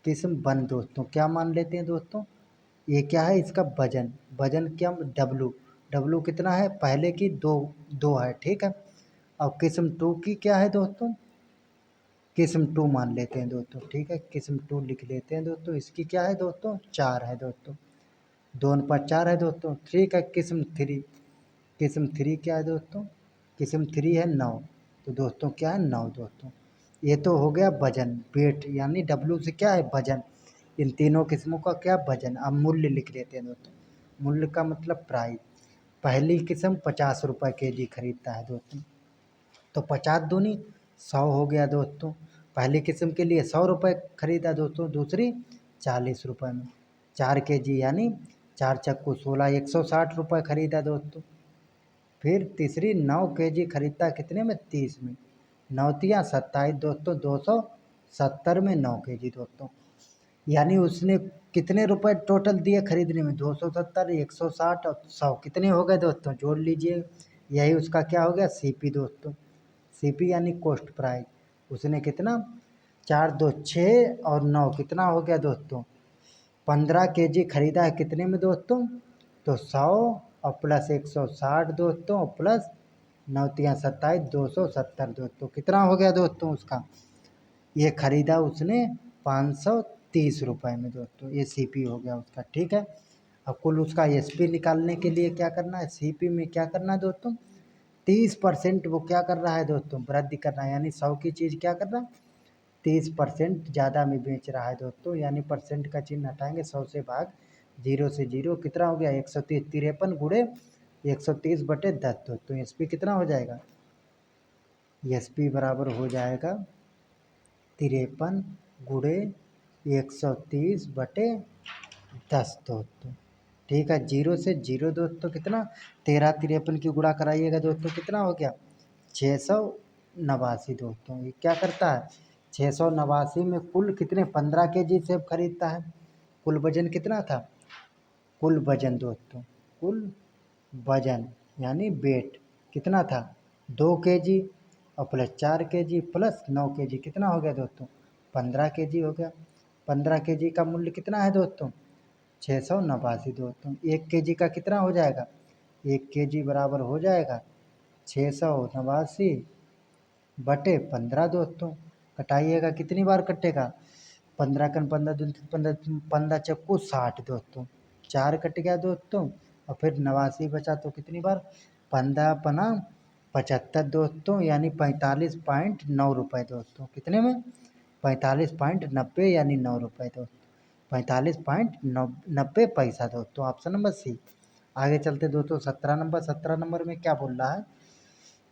किस्म बन दोस्तों क्या मान लेते हैं दोस्तों, ये क्या है इसका वजन, वजन क्या डब्लू, डब्लू कितना है पहले की 2 है ठीक है। और किस्म 2 की क्या है दोस्तों, किस्म 2 मान लेते हैं दोस्तों ठीक है, किस्म 2 लिख लेते हैं दोस्तों, इसकी क्या है दोस्तों 4 है दोस्तों, 2 अनुपात 4 है दोस्तों। ठीक है किस्म 3, किस्म 3 क्या है दोस्तों, किस्म 3 है 9, तो दोस्तों क्या है 9 दोस्तों। ये तो हो गया वजन वेट, यानी डब्लू से क्या है वजन, इन तीनों किस्मों का क्या वजन। अब मूल्य लिख लेते हैं दोस्तों, मूल्य का मतलब प्राइस। पहली किस्म 50 रुपये के जी खरीदता है दोस्तों, तो 50 दूनी 100 हो गया दोस्तों। पहली किस्म के लिए 100 रुपये खरीदा दोस्तों, दूसरी 40 रुपये में 4 के जी, यानी 4 चक्कू 16 160 रुपये खरीदा दोस्तों। फिर तीसरी 9 के जी खरीदता कितने में 30 में, 9 तिया 27 दोस्तों 270 में 9 के जी दोस्तों, यानी उसने कितने रुपए टोटल दिए खरीदने में 270 160 और 100 कितने हो गए दोस्तों जोड़ लीजिए, यही उसका क्या हो गया सीपी दोस्तों। सीपी यानी कॉस्ट प्राइस, उसने कितना 4 2 6 और 9 कितना हो गया दोस्तों 15 के जी खरीदा है कितने में दोस्तों, तो 100 और प्लस 160 दोस्तों प्लस 9 तिया 27 270 दोस्तों कितना हो गया दोस्तों उसका, ये खरीदा उसने 530 रुपये में दोस्तों, ये सीपी हो गया उसका ठीक है। अब कुल उसका एसपी निकालने के लिए क्या करना है, सीपी में क्या करना है दोस्तों 30% वो क्या कर रहा है दोस्तों वृद्धि कर रहा है, यानी 100 की चीज़ क्या कर रहा है 30% ज़्यादा में बेच रहा है दोस्तों, यानी परसेंट का चिन्ह हटाएंगे 100 से भाग 0 से 0 कितना हो गया 130, 53 गुणे 130/10 दोस्तों, एसपी कितना हो जाएगा, एसपी बराबर हो जाएगा 53 गुणे 130/10 दोस्तों ठीक है। 0 से 0 दोस्तों कितना 13 53 की गुणा कराइएगा दोस्तों कितना हो गया 689 दोस्तों, ये क्या करता है 689 में कुल कितने 15 के जी सेब खरीदता है। कुल वजन कितना था, कुल वजन दोस्तों, कुल वजन यानी वेट कितना था 2 के जी और प्लस 4 के जी प्लस 9 के जी कितना हो गया दोस्तों 15 के जी हो गया। 15 के जी का मूल्य कितना है दोस्तों 689 दोस्तों। 1 के जी का कितना हो जाएगा, 1 के जी बराबर हो जाएगा 689/15 दोस्तों। कटाइएगा कितनी बार कटेगा 15 कन 15 दूनी 15, 15 चक्कू 60 दोस्तों, 4 कट गया दोस्तों, और फिर 89 बचा तो कितनी बार 15 पना 75 दोस्तों, यानी 45.9 रुपये दोस्तों। कितने में 45.90 यानी 9 रुपये दोस्तों, 45.90 पैसा दोस्तों, ऑप्शन नंबर सी। आगे चलते दोस्तों 17 नंबर में क्या बोल रहा है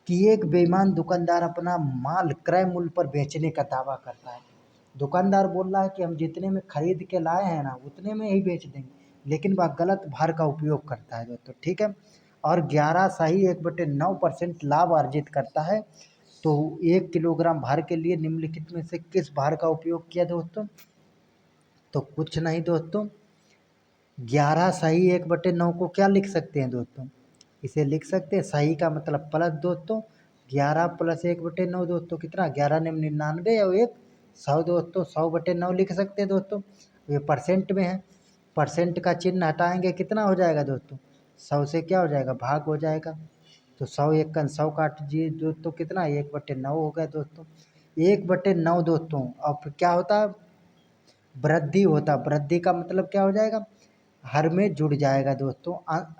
कि एक बेईमान दुकानदार अपना माल क्रय मूल्य पर बेचने का दावा करता है। दुकानदार बोल रहा है कि हम जितने में खरीद के लाए हैं ना उतने में ही बेच देंगे, लेकिन वह गलत भार का उपयोग करता है दोस्तों, ठीक है। और 11 सही 1/9% लाभ अर्जित करता है। तो 1 किलोग्राम भार के लिए निम्नलिखित में से किस भार का उपयोग किया दोस्तों? तो कुछ नहीं दोस्तों, 11 सही 1/9 को क्या लिख सकते हैं दोस्तों? इसे लिख सकते हैं, सही का मतलब प्लस दोस्तों, 11 प्लस 1/9 दोस्तों कितना, 11 ने 99 और 1 100 दोस्तों, 100/9 लिख सकते हैं दोस्तों। ये परसेंट में है, परसेंट का चिन्ह हटाएंगे कितना हो जाएगा दोस्तों, 100 से क्या हो जाएगा भाग हो जाएगा। तो 100 1 का 100 काट दिए दोस्तों, कितना 1/9 हो गया दोस्तों। 1/9 दोस्तों, और फिर क्या होता है, वृद्धि होता, वृद्धि का मतलब क्या हो जाएगा, हर में जुड़ जाएगा दोस्तों,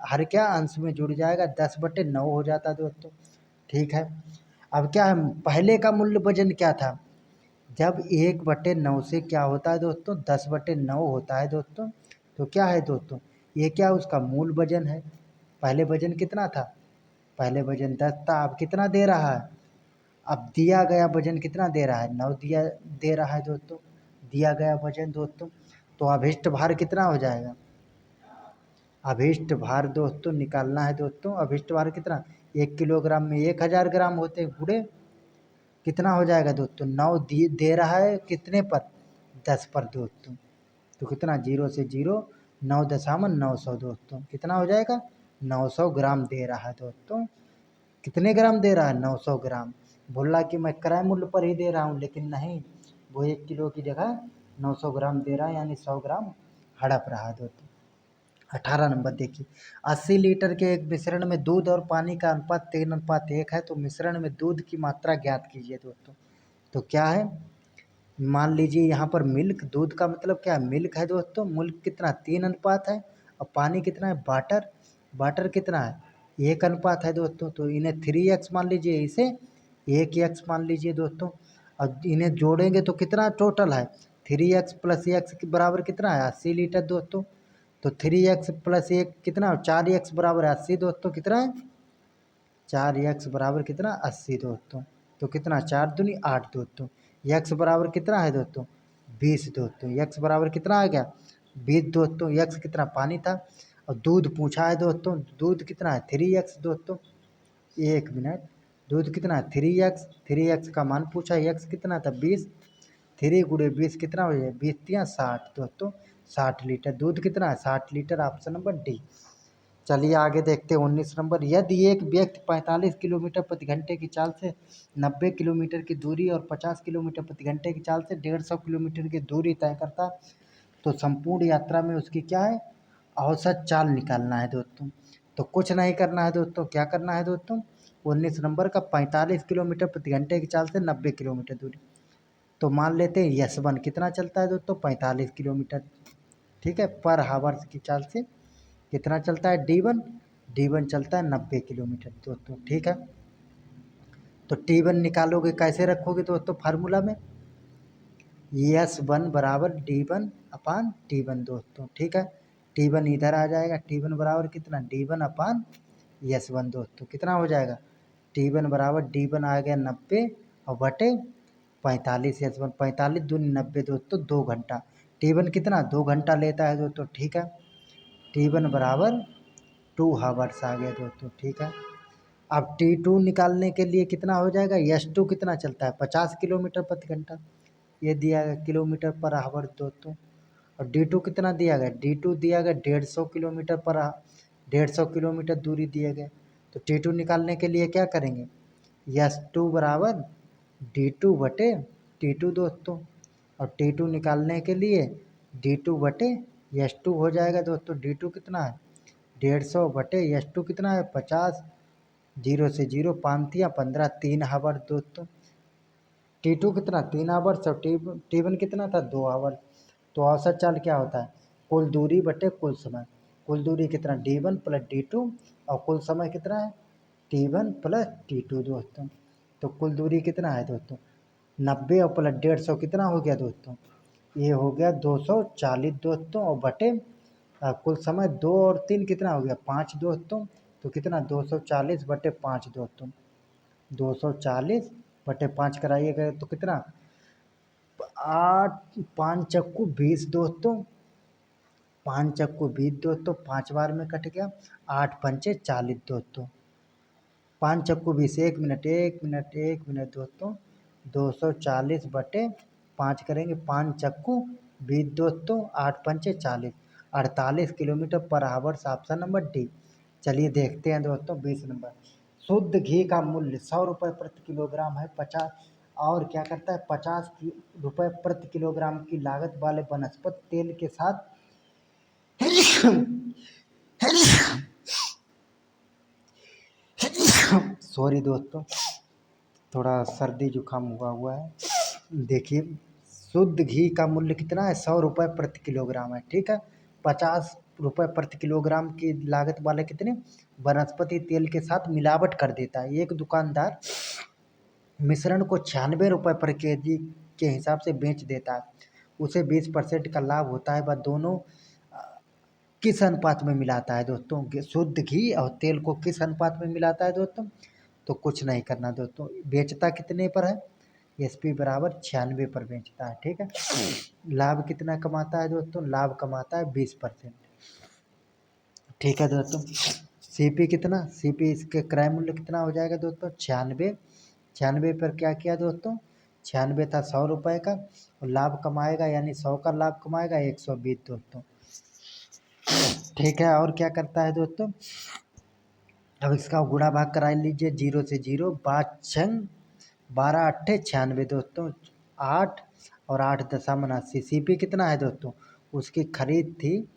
हर क्या अंश में जुड़ जाएगा, 10/9 हो जाता दोस्तों, ठीक है। अब क्या है, पहले का मूल्य वजन क्या था, जब 1/9 से क्या होता है दोस्तों 10/9 होता है दोस्तों, तो क्या है दोस्तों, ये क्या उसका मूल वजन है। पहले वजन कितना था, पहले वजन 10 था, अब कितना दे रहा है, अब दिया गया वजन कितना दे रहा है, 9 दे रहा है दोस्तों, दिया गया वजन दोस्तों। तो अभिष्ट भार कितना हो जाएगा, अभिष्ट भार दोस्तों निकालना है दोस्तों, अभिष्ट भार कितना, 1 किलोग्राम में 1000 ग्राम होते हैं गुड़े, कितना हो जाएगा दोस्तों, 9 दे रहा है कितने पर, 10 पर दोस्तों। तो कितना, 0 से 0 9,900 दोस्तों, कितना हो जाएगा, 900 ग्राम दे रहा है दोस्तों। कितने ग्राम दे रहा है, 900 ग्राम। बोल रहा कि मैं क्रय मूल्य पर ही दे रहा हूँ, लेकिन नहीं, वो 1 किलो की जगह 900 ग्राम दे रहा है, यानी 100 ग्राम हड़प रहा है दोस्तों। 18 नंबर देखिए, 80 लीटर के एक मिश्रण में दूध और पानी का अनुपात 3:1 है, तो मिश्रण में दूध की मात्रा ज्ञात कीजिए दोस्तों। तो क्या है, मान लीजिए यहाँ पर मिल्क, दूध का मतलब क्या है, मिल्क है दोस्तों, मिल्क कितना 3 अनुपात है, और पानी कितना है वाटर, वाटर कितना है 1 अनुपात है दोस्तों। तो इन्हें 3x मान लीजिए, इसे 1x मान लीजिए दोस्तों, और इन्हें जोड़ेंगे तो कितना टोटल है, 3x प्लस x के बराबर कितना है 80 लीटर दोस्तों। तो 3x प्लस 1 कितना, 4x बराबर 80 दोस्तों, कितना है 4x बराबर कितना 80 दोस्तों। तो कितना 4 दूनी 8 दोस्तों, x बराबर कितना है दोस्तों 20 दोस्तों, x बराबर कितना आ गया 20 दोस्तों। x कितना पानी था, और दूध पूछा है दोस्तों, दूध कितना है 3x दोस्तों, 1 मिनट, दूध कितना है 3x का मान पूछा है, x कितना था 20, 3 × 20 कितना हो जाए 20×3 = 60 दोस्तों, 60 लीटर दूध कितना है 60 लीटर, ऑप्शन नंबर डी। चलिए आगे देखते हैं 19 नंबर, यदि एक व्यक्ति 45 किलोमीटर प्रति घंटे की चाल से 90 किलोमीटर की दूरी और 50 किलोमीटर प्रति घंटे की चाल से 150 किलोमीटर की दूरी तय करता है, तो संपूर्ण यात्रा में उसकी क्या है, औसत चाल निकालना है दोस्तों। तो कुछ नहीं करना है दोस्तों, क्या करना है दोस्तों, 19 नंबर का 45 किलोमीटर प्रति घंटे की चाल से 90 किलोमीटर दूरी, तो मान लेते हैं यस1 कितना चलता है दोस्तों 45 किलोमीटर, ठीक है, पर हावर्स की चाल से कितना चलता है डी वन चलता है 90 किलोमीटर दोस्तों, ठीक है। तो T1 निकालोगे कैसे रखोगे दोस्तों, फार्मूला में S1 बराबर D1/T1 दोस्तों, ठीक है। T1 इधर आ जाएगा, T1 बराबर कितना D1/S1 दोस्तों, कितना हो जाएगा, T1 बराबर D1 आ गया 90 और बटे 45 S1, 45 दूनी 90 दोस्तों, 2 घंटा। T1 कितना 2 घंटा लेता है दोस्तों, ठीक है। T1 बराबर 2 हावर्स आ गया दोस्तों, ठीक है। अब T2 निकालने के लिए कितना हो जाएगा, S2 कितना चलता है 50 किलोमीटर प्रति घंटा, ये दिया गया किलोमीटर पर आवर दोस्तों। और D2 कितना दिया गया, D2 दिया गया 150 किलोमीटर पर 150 किलोमीटर दूरी दिए गए। तो T2 निकालने के लिए क्या करेंगे, S2 बराबर D2 बटे T2 दोस्तों, और T2 निकालने के लिए D2 बटे S2 हो जाएगा दोस्तों। D2 कितना है 150 बटे S2 कितना है 50, 0 से 0 5 या 15, 3 हावर दोस्तों, T2 कितना 3 आवर्स और T1 कितना था 2 आवर। तो औसत चाल क्या होता है, कुल दूरी बटे कुल समय। कुल दूरी कितना D1 प्लस D2 और कुल समय कितना है T1 प्लस T2 दोस्तों। तो कुल दूरी कितना है दोस्तों 90 और प्लस 150 कितना हो गया दोस्तों, ये हो गया 240 दोस्तों। और बटे कुल समय 2 और 3 कितना हो गया 5 दोस्तों। तो कितना 240 बटे 5 दोस्तों, 240/5 कराइएगा तो कितना 8×5 = 20 दोस्तों, 5×20 दोस्तों, 5 बार में कट गया, 8×5 = 40 दोस्तों, 5×20 1 मिनट दोस्तों, 240/5 करेंगे, 5×20 दोस्तों, 8×5 = 40, 48 किलोमीटर पर आवर्स, ऑप्शन नंबर डी। चलिए देखते हैं दोस्तों 20 नंबर। शुद्ध घी का मूल्य 100 रुपये प्रति किलोग्राम है। 50 और क्या करता है 50 रुपये प्रति किलोग्राम की लागत वाले वनस्पति तेल के साथ सॉरी दोस्तों, थोड़ा सर्दी जुकाम हुआ है। देखिए शुद्ध घी का मूल्य कितना है 100 रुपये प्रति किलोग्राम है, ठीक है। 50 रुपये प्रति किलोग्राम की लागत वाले कितने वनस्पति तेल के साथ मिलावट कर देता है। एक दुकानदार मिश्रण को 96 रुपये पर केजी के हिसाब से बेच देता है, उसे 20% का लाभ होता है। वह दोनों किस अनुपात में मिलाता है दोस्तों, शुद्ध घी और तेल को किस अनुपात में मिलाता है दोस्तों। तो कुछ नहीं करना दोस्तों, बेचता कितने पर है SP बराबर 96 पर बेचता है, ठीक है। लाभ कितना कमाता है दोस्तों, लाभ कमाता है 20%, ठीक है दोस्तों। CP कितना, CP इसके क्रय मूल्य कितना हो जाएगा दोस्तों 96, 96 पर क्या किया दोस्तों 96 था 100 रुपये का, और लाभ कमाएगा यानी 100 का लाभ कमाएगा 120 दोस्तों, ठीक है। और क्या करता है दोस्तों, अब इसका गुणा भाग करा लीजिए 0 से 0, 5×6 = 12×8 = 96 दोस्तों, 8 और 8×10 = 80। CP कितना है दोस्तों, उसकी खरीद थी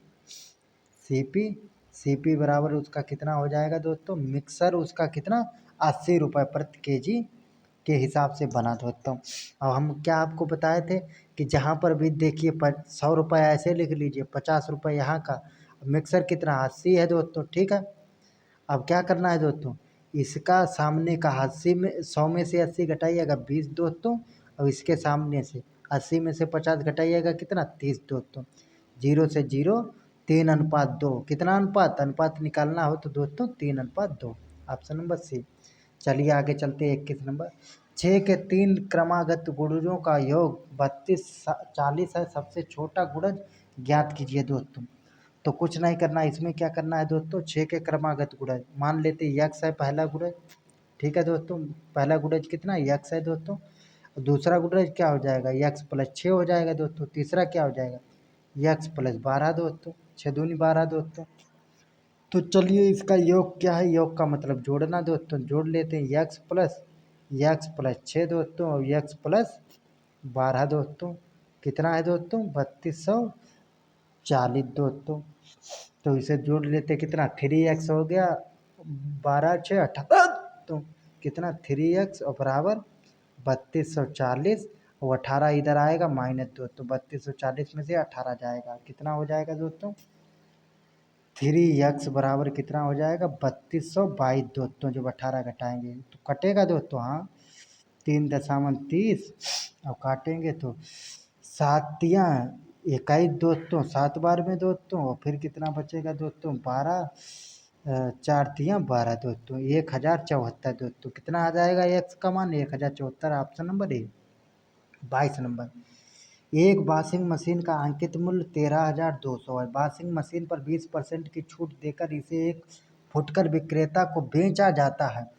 CP बराबर उसका कितना हो जाएगा दोस्तों, मिक्सर उसका कितना 80 रुपये प्रति केजी के हिसाब से बना दोस्तों। अब हम क्या आपको बताए थे कि जहाँ पर भी देखिए 100 रुपये ऐसे लिख लीजिए, 50 रुपये यहाँ का, मिक्सर कितना 80 है दोस्तों, ठीक है। अब क्या करना है दोस्तों, इसका सामने का 80 में 100 में से 80 घटाइएगा 20 दोस्तों, और इसके सामने से 80 में से 50 घटाइएगा कितना 30 दोस्तों। 0 से 0 3:2, कितना अनुपात निकालना हो तो दोस्तों 3:2, ऑप्शन नंबर सी। चलिए आगे चलते हैं 21 नंबर। 6 के 3 क्रमागत गुणजों का योग 32 40 है, सबसे छोटा गुणज ज्ञात कीजिए दोस्तों। तो कुछ नहीं करना, इसमें क्या करना है दोस्तों 6 के क्रमागत गुणज मान लेते यक्स है पहला गुणज, ठीक है दोस्तों। पहला गुणज कितना यक्स है दोस्तों, दूसरा गुणज क्या हो जाएगा x+6 हो जाएगा दोस्तों, तीसरा क्या हो जाएगा x+12 दोस्तों, 6 दूनी 12 दोस्तों। तो चलिए इसका योग क्या है, योग का मतलब जोड़ना दोस्तों, जोड़ लेते हैं x+6 दोस्तों और x+12 दोस्तों, कितना है दोस्तों 3240 दोस्तों। तो इसे जोड़ लेते कितना 3x हो गया, 12×6 = 18, तो कितना 3x और बराबर 3240, और 18 इधर आएगा -2, तो 3240 में से 18 जाएगा, कितना हो जाएगा दोस्तों 3x बराबर कितना हो जाएगा 3222 दोस्तों। जब 18 घटाएंगे तो कटेगा दोस्तों, हाँ 3×30 और काटेंगे तो 7×21 दोस्तों, 7 बार में दोस्तों, और फिर कितना बचेगा दोस्तों 12, 4×3 = 12 दोस्तों, 1074 दोस्तों। कितना आ जाएगा x का मान 1074, ऑप्शन नंबर ए। 22 नंबर। एक वॉशिंग मशीन का अंकित मूल्य 13,200 है। वॉशिंग मशीन पर 20% की छूट देकर इसे एक फुटकर विक्रेता को बेचा जाता है।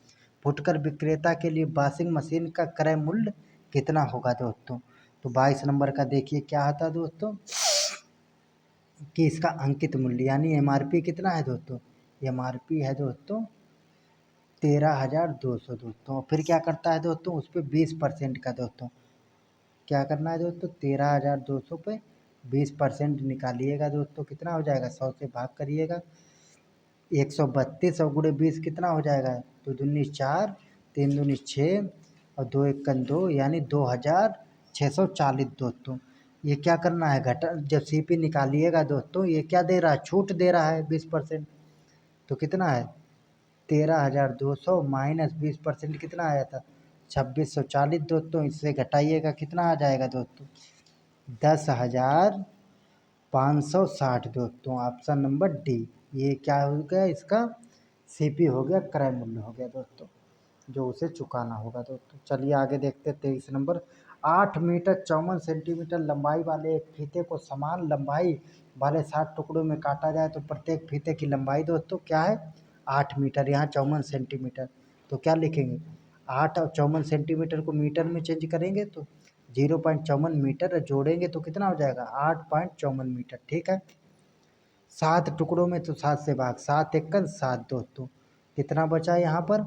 फुटकर विक्रेता के लिए वॉशिंग मशीन का क्रय मूल्य कितना होगा दोस्तों। तो 22 नंबर का देखिए क्या आता है दोस्तों कि इसका अंकित मूल्य यानी MRP कितना है दोस्तों, MRP है दोस्तों 13,200 दोस्तों। और फिर क्या करता है दोस्तों उस पर 20% का दोस्तों, क्या करना है दोस्तों 13,200 पे 20% निकालिएगा दोस्तों, कितना हो जाएगा 100 से भाग करिएगा, 132 और × 20 कितना हो जाएगा, 2 दूनी 4, 3 दूनी 6, और 2 एकन 2 यानी 2640 दोस्तों। ये क्या करना है घटा, जब सीपी निकालिएगा दोस्तों ये क्या दे रहा है, छूट दे रहा है 20%। तो कितना है 13,200 माइनस 20% कितना आया था 2640 दोस्तों। इससे घटाइएगा कितना आ जाएगा दोस्तों 10,560 दोस्तों। ऑप्शन नंबर डी ये क्या हो गया इसका सीपी हो गया, क्रय मूल्य हो गया दोस्तों, जो उसे चुकाना होगा दोस्तों। चलिए आगे देखते हैं 23 नंबर। 8 मीटर 54 सेंटीमीटर लंबाई वाले एक फीते को समान लंबाई वाले 60 टुकड़ों में काटा जाए तो प्रत्येक फीते की लंबाई दोस्तों क्या है 8 मीटर, यहाँ 54 सेंटीमीटर। तो क्या लिखेंगे 8 और 54 सेंटीमीटर को मीटर में चेंज करेंगे तो 0.54 मीटर जोड़ेंगे तो कितना हो जाएगा 8.54 मीटर। ठीक है 7 टुकड़ों में तो 7 से भाग, 7 एकड़ 7 दोस्तों। कितना बचा यहाँ पर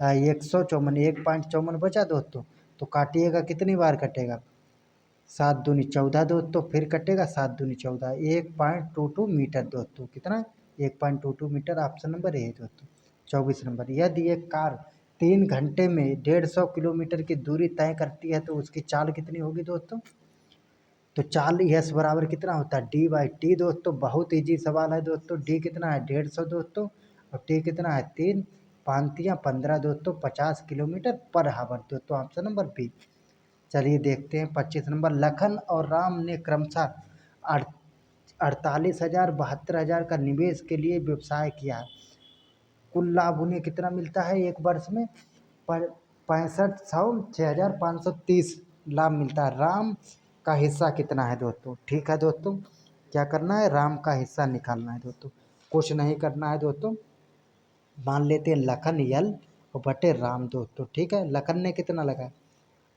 154, 1.54 बचा दोस्तों। तो काटिएगा कितनी बार कटेगा 7 दूनी 14 दोस्तों, फिर कटेगा 7 दूनी 14, 1.22 मीटर दोस्तों। कितना 1.22 मीटर। ऑप्शन नंबर ए दोस्तों। 24 नंबर। यदि एक कार 3 घंटे में 150 किलोमीटर की दूरी तय करती है तो उसकी चाल कितनी होगी दोस्तों। तो चाल यस बराबर कितना होता है डी बाई टी दोस्तों। बहुत इजी सवाल है दोस्तों। डी कितना है 150 दोस्तों और टी कितना है 3 5 15 दोस्तों 50 किलोमीटर पर हावर दोस्तों। Option number B. चलिए देखते हैं 25 नंबर। लखन और राम ने क्रमशः 48,000 72,000 का निवेश के लिए व्यवसाय किया है। कुल लाभ उन्हें कितना मिलता है एक वर्ष में 65,6,530 लाभ मिलता है। राम का हिस्सा कितना है दोस्तों। ठीक है दोस्तों क्या करना है राम का हिस्सा निकालना है दोस्तों, कुछ नहीं करना है दोस्तों। मान लेते हैं लखन यल और बटे राम दोस्तों। ठीक है लखन ने कितना लगाया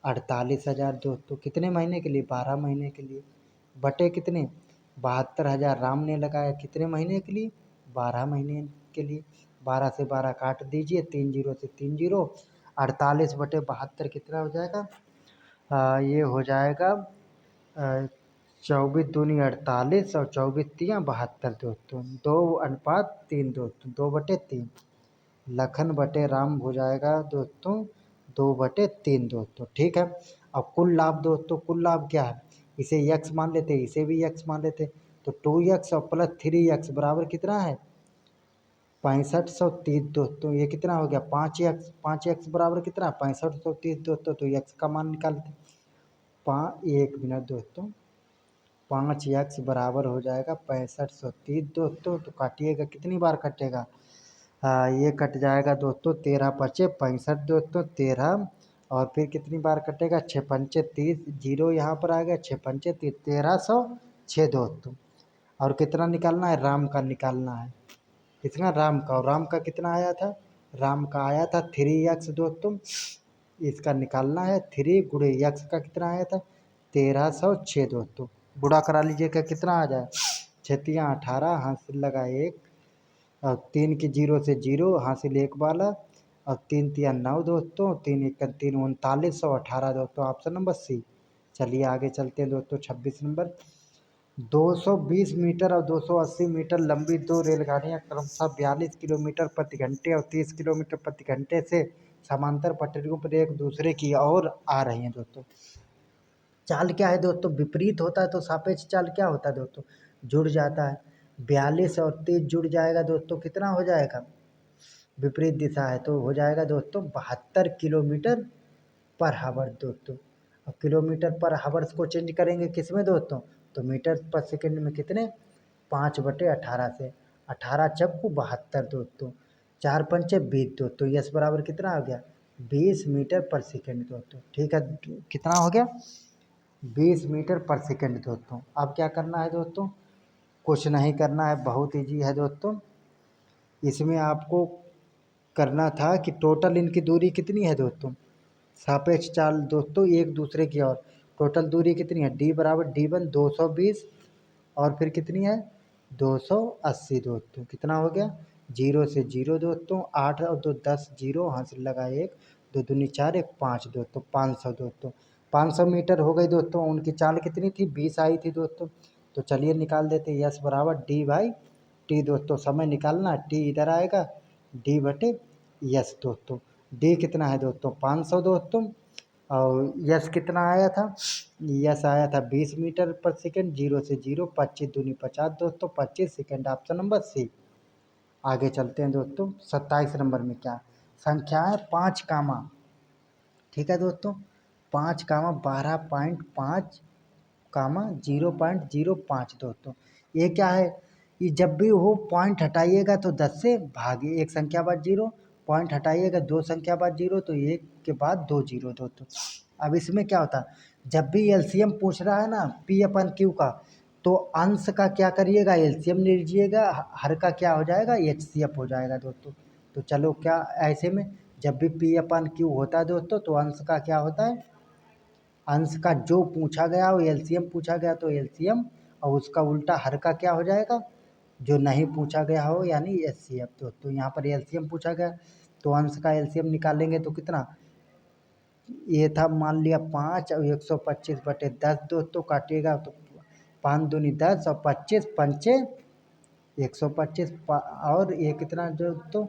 48,000 दोस्तों, कितने महीने के लिए 12 महीने के लिए, बटे कितने 72,000 राम ने लगाया कितने महीने के लिए 12 महीने के लिए। 12 से 12 काट दीजिए, 3 जीरो से 3 जीरो, 48 बटे 72 कितना हो जाएगा ये हो जाएगा 24 दूनी 48 और 24 तियाँ 72 दोस्तों। 2:3 दोस्तों, 2/3। लखन बटे राम हो जाएगा दोस्तों 2/3 दोस्तों। ठीक है अब कुल लाभ दोस्तों, कुल लाभ क्या है इसे यक्स मान लेते, इसे भी यक्स मान लेते। तो 2x और प्लस 3x बराबर कितना है 6530 दोस्तों। ये कितना हो गया 5x, 5x बराबर कितना 6530 दोस्तों। तो x का मान निकालते 1 मिनट दोस्तों। 5x बराबर हो जाएगा 6530 दोस्तों। तो काटिएगा कितनी बार कटेगा ये कट जाएगा दोस्तों 13 पचे 65 दोस्तों 13 और फिर कितनी बार कटेगा 6 पंचे 30, जीरो यहाँ पर आ गया 6 पंचे 30, 1306 दोस्तों। और कितना निकालना है राम का निकालना है, कितना राम का, और राम का कितना आया था राम का आया था 3x दोस्तों। इसका निकालना है 3 गुणे x का कितना आया था 1306 दोस्तों। गुणा करा लीजिएगा कितना आ जाए 6×18 हासिल लगा 1 और 3 की जीरो से जीरो हासिल 1 वाला और 3×3 9 दोस्तों, 3×1 3 3918 दोस्तों। Option number C. चलिए आगे चलते हैं दोस्तों 26 नंबर। 220 मीटर और 280 मीटर लंबी 2 रेलगाड़ियां क्रमशः 42 किलोमीटर प्रति घंटे और 30 किलोमीटर प्रति घंटे से समांतर पटरियों पर एक दूसरे की ओर आ रही हैं दोस्तों। चाल क्या है दोस्तों विपरीत होता है तो सापेक्ष चाल क्या होता है दोस्तों जुड़ जाता है। 42 और 30 जुड़ जाएगा दोस्तों कितना हो जाएगा विपरीत दिशा है तो हो जाएगा दोस्तों 72 किलोमीटर पर हावर दोस्तों। अब किलोमीटर पर हावर्स को चेंज करेंगे किस में दोस्तों तो मीटर पर सेकंड में कितने 5/18 से 18 चक्कू 72 दोस्तों, 4 पंचे 20 दोस्तों। यस बराबर कितना हो गया 20 मीटर पर सेकंड दोस्तों। ठीक है कितना हो गया 20 मीटर पर सेकंड दोस्तों। अब क्या करना है दोस्तों कुछ नहीं करना है, बहुत ईजी है दोस्तों। इसमें आपको करना था कि टोटल इनकी दूरी कितनी है दोस्तों सापेक्ष चाल दोस्तों एक दूसरे की ओर। टोटल दूरी कितनी है d बराबर d1 220 और फिर कितनी है 280 दोस्तों। कितना हो गया 0 से 0 दोस्तों, 8 और 2 10 जीरो हासिल लगा 1 2 दूनी 4 1 5 दोस्तों 500 दोस्तों। 500 मीटर हो गई दोस्तों। उनकी चाल कितनी थी 20 आई थी दोस्तों। तो चलिए निकाल देते यस बराबर d/t दोस्तों। समय निकालना t इधर आएगा d/यस दोस्तों। डी कितना है दोस्तों 500 दोस्तों। और यस कितना आया था, यस आया था 20 मीटर पर सेकंड, 0 से 0, 25 दूनी 50 दोस्तों, 25 सेकंड, ऑप्शन नंबर सी। आगे चलते हैं दोस्तों 27 नंबर में क्या संख्या है 5 कामा, ठीक है दोस्तों, 5 कामा 12.5 कामा 0.05 दोस्तों। ये क्या है, ये जब भी वो पॉइंट हटाइएगा तो 10 से भागे एक संख्या बाद जीरो, पॉइंट हटाइएगा दो संख्या बाद जीरो तो एक के बाद दो जीरो दोस्तों। अब इसमें क्या होता है, जब भी एलसीएम पूछ रहा है ना पी अपन क्यू का, तो अंश का क्या करिएगा एलसीएम लीजिएगा, हर का क्या हो जाएगा एचसीएफ हो जाएगा दोस्तों। तो चलो क्या ऐसे में जब भी पी अपन क्यू होता है दोस्तों तो अंश का क्या होता है, अंश का जो पूछा गया हो एलसीएम पूछा गया तो एलसीएम, और उसका उल्टा हर का क्या हो जाएगा जो नहीं पूछा गया हो यानी एचसीएफ दोस्तों। यहाँ पर एलसीएम पूछा गया तो अंश का एलसीएम निकालेंगे तो कितना, ये था मान लिया 5 और 125/10 दोस्तों, काटिएगा तो 5 दूनी 10 और 25 पंचे 125 और ये कितना दोस्तों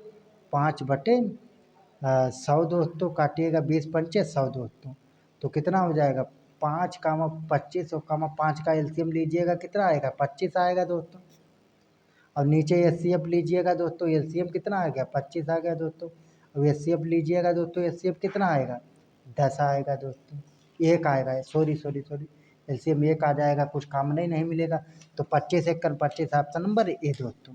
5/100 दोस्तों, काटिएगा 20 पंचे 100 दोस्तों। तो कितना हो जाएगा 5 कामा 25 और कामा 5 का एलसीएम लीजिएगा कितना आएगा 25 आएगा दोस्तों। और नीचे एचसीएफ लीजिएगा दोस्तों, एलसीएम कितना आ गया 25 आ गया दोस्तों। अब एचसीएफ लीजिएगा दोस्तों, एचसीएफ कितना आएगा 10 आएगा दोस्तों, एक आएगा, सॉरी सॉरी सॉरी, एलसीएम एक आ जाएगा, कुछ काम नहीं मिलेगा। तो 25 एक 25 ऑप्शन नंबर ए दोस्तों।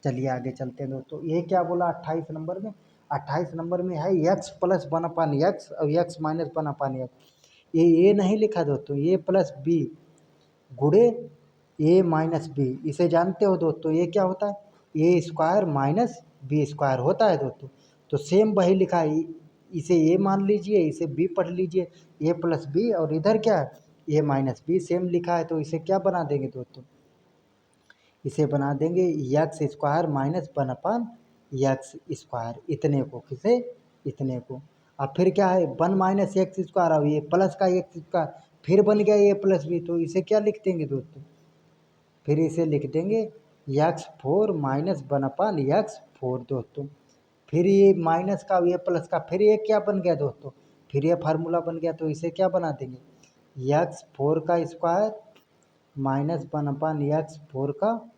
चलिए आगे चलते हैं दोस्तों, ये क्या बोला 28 नंबर में, 28 नंबर में है x प्लस 1/x और x माइनस 1/x। ये नहीं लिखा दोस्तों, ये प्लस बी गुड़े ए माइनस बी, इसे जानते हो दोस्तों ये क्या होता है ए स्क्वायर माइनस बी स्क्वायर होता है दोस्तों। तो सेम वही लिखा है, इसे ए मान लीजिए इसे बी पढ़ लीजिए, ए प्लस बी और इधर क्या है ए माइनस बी सेम लिखा है, तो इसे क्या बना देंगे दोस्तों, इसे बना देंगे यक्स स्क्वायर माइनस 1/यक्स स्क्वायर, इतने को किसे इतने को। अब फिर क्या है 1 माइनस एक्स स्क्वायर, अब ये प्लस का एक्स स्क्वायर फिर बन गया ए प्लस बी, तो इसे क्या लिख देंगे दोस्तों, फिर इसे लिख देंगे x4 माइनस 1/x4 दोस्तों। फिर ये माइनस का ये प्लस का फिर ये क्या बन गया दोस्तों, फिर ये फार्मूला बन गया, तो इसे क्या बना देंगे x4 का स्क्वायर माइनस 1/x4 का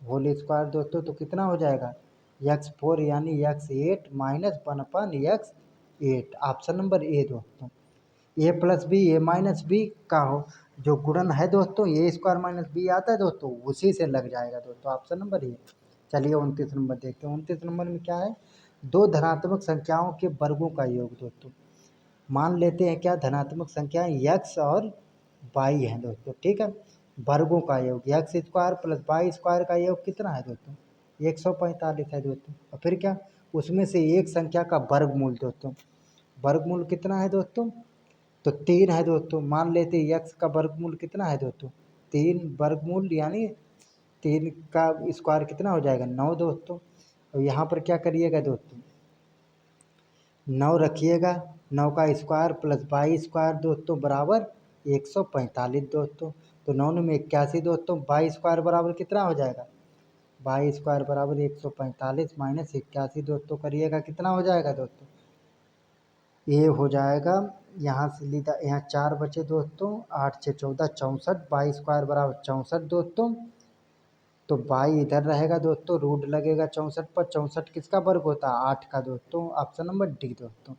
होल स्क्वायर दोस्तों। तो कितना हो जाएगा x4 यानी x8 minus 1/x8, option number A दोस्तों। ए प्लस बी ए माइनस बी का हो जो गुणन है दोस्तों, ए स्क्वायर माइनस बी आता है दोस्तों, उसी से लग जाएगा दोस्तों, ऑप्शन नंबर ए। चलिए 29 नंबर देखते हैं, 29 नंबर में क्या है, दो धनात्मक संख्याओं के वर्गों का योग दोस्तों। मान लेते हैं क्या धनात्मक संख्याएं यक्स और वाई हैं दोस्तों, ठीक है, वर्गों का योग X square plus Y square का योग कितना है दोस्तों 145 है दोस्तों। और फिर क्या उसमें से एक संख्या का वर्गमूल दोस्तों, वर्गमूल कितना है दोस्तों, तो 3 है दोस्तों। मान लेते हैं यक्स का वर्गमूल कितना है दोस्तों 3, वर्गमूल यानी 3 का स्क्वायर कितना हो जाएगा 9 दोस्तों। और यहाँ पर क्या करिएगा दोस्तों 9 रखिएगा, 9 का स्क्वायर प्लस 22 स्क्वायर दोस्तों बराबर 145 दोस्तों। तो 9 में 81 दोस्तों, 22 स्क्वायर बराबर कितना हो जाएगा 22 स्क्वायर बराबर 145 माइनस 81 दोस्तों, करिएगा कितना हो जाएगा दोस्तों, ये हो जाएगा यहाँ से लीधा यहाँ 4 बचे दोस्तों, 8 6 14 64, 22 स्क्वायर बराबर 64 दोस्तों। तो बाई इधर रहेगा दोस्तों, रूट लगेगा 64 पर, 64 किसका वर्ग होता है 8 का दोस्तों, ऑप्शन नंबर डी दोस्तों।